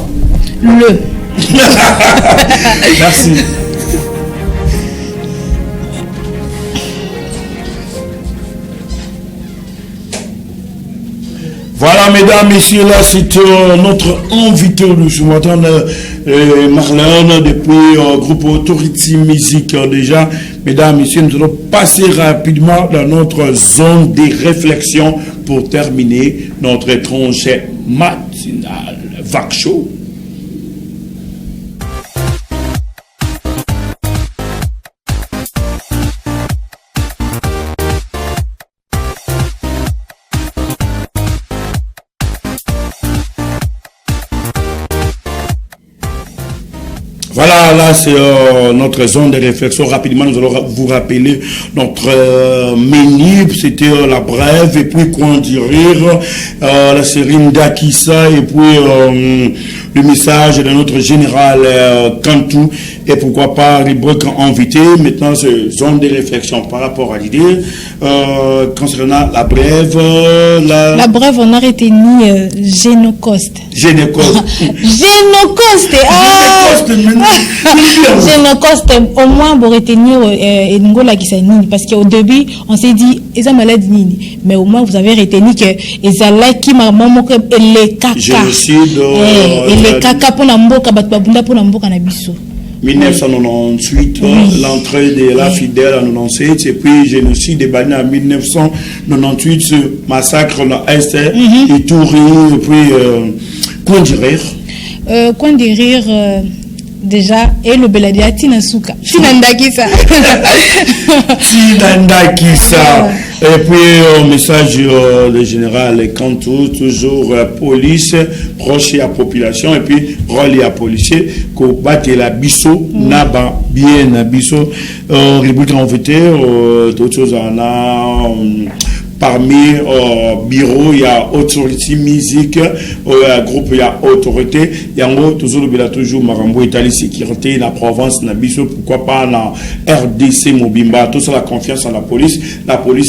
Merci. Voilà, mesdames, messieurs, là, c'est notre invité de ce matin, Marlène, depuis groupe Authority Music déjà. Mesdames, messieurs, nous allons passer rapidement dans notre zone de réflexion pour terminer notre tranche matinale. Vac Show. Voilà, là c'est notre zone de réflexion. Rapidement, nous allons vous rappeler notre menu. C'était la brève et puis quoi en dire, la série Ndakissa et puis le message de notre général Kantou et pourquoi pas rubrique invité. Maintenant, c'est zone de réflexion par rapport à l'idée concernant la brève. La brève, on a retenu Génocoste. Génocoste. Génocoste. Génocoste, au moins pour retenir Ngola Kisanini, parce qu'au début, on s'est dit, ils ont maladie nini. Mais au moins, vous avez retenu que ils ont qui maman les caca. Génocide. Les caca pour la mboka, batbabunda pour la mboka na biso. 1998, l'entrée de la fidèle en 97, et puis génocide de Bani en 1998, ce massacre dans l'Est, et Touri, et puis Coin du Rire. Coin du Rire, déjà, et le Beladia Tinasuka. Tinandakisa. Tinandakisa. Et puis, message le général Kantou, toujours police, proche à la population, et puis relié à policier, qu'on batte la bisso, naba, bien à bisso, république en fait, d'autres choses en a. Parmi bureau, il y a Authority Music, groupe, il y a Autorité, il y a toujours le toujours Marambo, Italie, sécurité, la Provence, la Bissau, pourquoi pas la RDC, Mobimba, tout ça, la confiance en la police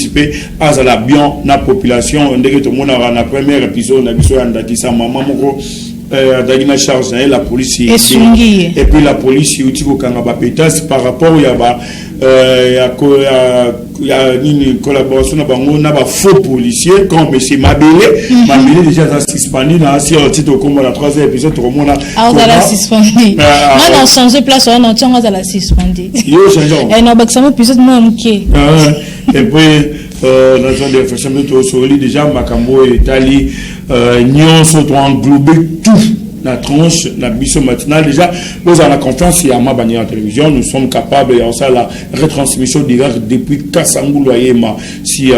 peut, à la bien, la population, dès que tout le monde a la première épisode, la Bissau, Andakisa, Maman, Dagina charge, la police. Et puis la police, il y a par rapport à une collaboration avec faux policiers, comme M. Mabélé. Mabélé déjà suspendu dans le titre comme la 3e épisode. Ah, on a suspendu. On a changé de place, on a suspendu. Et non, ça m'a plus de monde qui. Et puis, dans une réflexion de déjà, Makambo et Tali, Nyon sont englobés tout. La tranche, la mission matinale, déjà, nous avons la confiance, il y a ma bannière en télévision, nous sommes capables, il y a aussi la retransmission directe depuis Kassangou, Loyema, si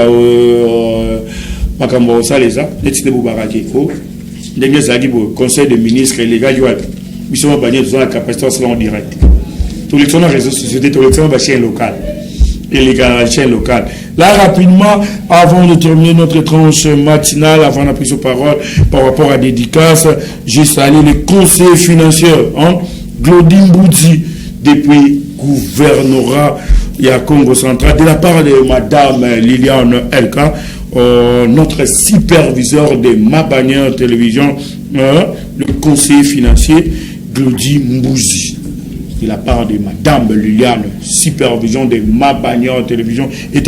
Makambo, ça les a, les Boubaraki, conseil de ministres et les gars, mission bannière, nous avons la capacité de en direct. Tous les réseaux sociaux, tous les chaînes locales. Et les chaînes locales. Là, rapidement, avant de terminer notre tranche matinale, avant la prise de parole par rapport à dédicace, j'ai salué les conseillers financiers, Glodine Boudzi, depuis gouvernorat à Congo central, de la part de Madame Liliane Elka, notre superviseur de Ma Bannière Télévision, le conseiller financier, Glodine Boudzi. De la part de Madame Liliane, supervision de Ma Bannière Télévision, et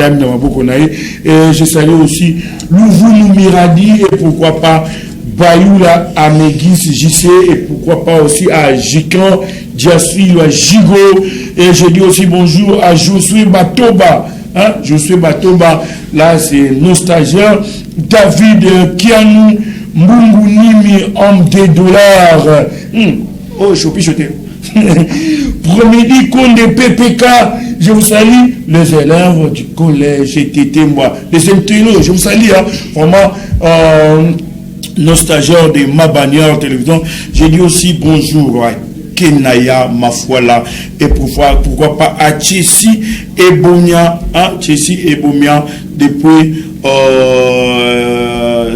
je salue aussi Louvou Miradi, et pourquoi pas Bayoula Amegis JC, et pourquoi pas aussi à Jikan, Diasui, à Jigo, et je dis aussi bonjour à Josué Batoba. Josué Batoba, là c'est nos stagiaires, David Kianou, Mbungu Nimi, homme des dollars. Oh, chopi. Premier compte de PPK, je vous salue, les élèves du collège TT, moi, les intellos, je vous salue, vraiment, nos stagiaires de Ma Bannière Télévision. J'ai dit aussi bonjour à Kenaya Mafuala, et pourquoi pas à Chessi Ebomia, depuis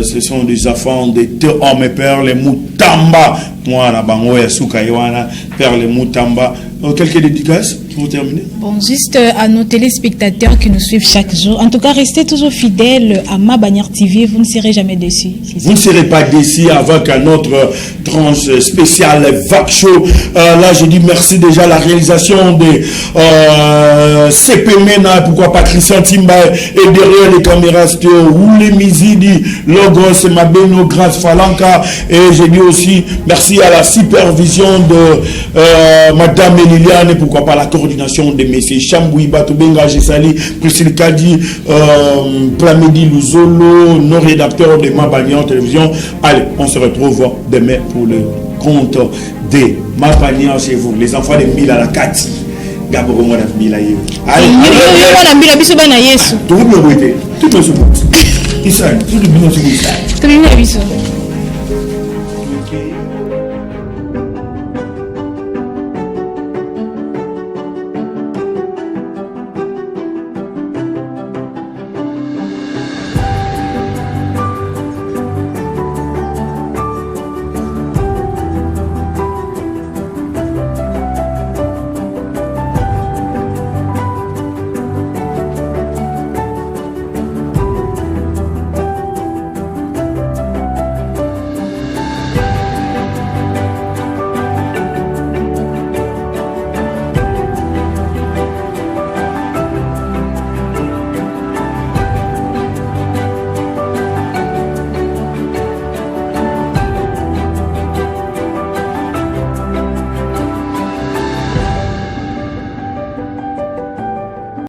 ce sont des enfants de deux hommes et pères, les Moutamba. Moi, la bangoya Soukaïwana, père les Moutamba. Quelques dédicaces pour terminer? Bon, juste à nos téléspectateurs qui nous suivent chaque jour. En tout cas, restez toujours fidèles à Ma Bannière TV. Vous ne serez jamais déçus. Vous ne serez pas déçus avec notre tranche spéciale VAC Show. Là, je dis merci déjà à la réalisation de CP Mena, pourquoi pas Christian Timba, et derrière les caméras, c'était Roulé Mizidi, Logos, Mabeno, Grâce Falanka. Et je dis aussi merci à la supervision de Madame Liliane, et pourquoi pas la coordination de messieurs Chamboui, Batobenga, Gessali, Priscille Kadi, Plamedi Luzolo, nos rédacteurs de Ma Bannière Télévision. Allez, on se retrouve demain pour le compte de Ma Bannière chez vous, les enfants de Mila la Kati. Gaboro Mwana Mila Yew. Allez, tout le monde.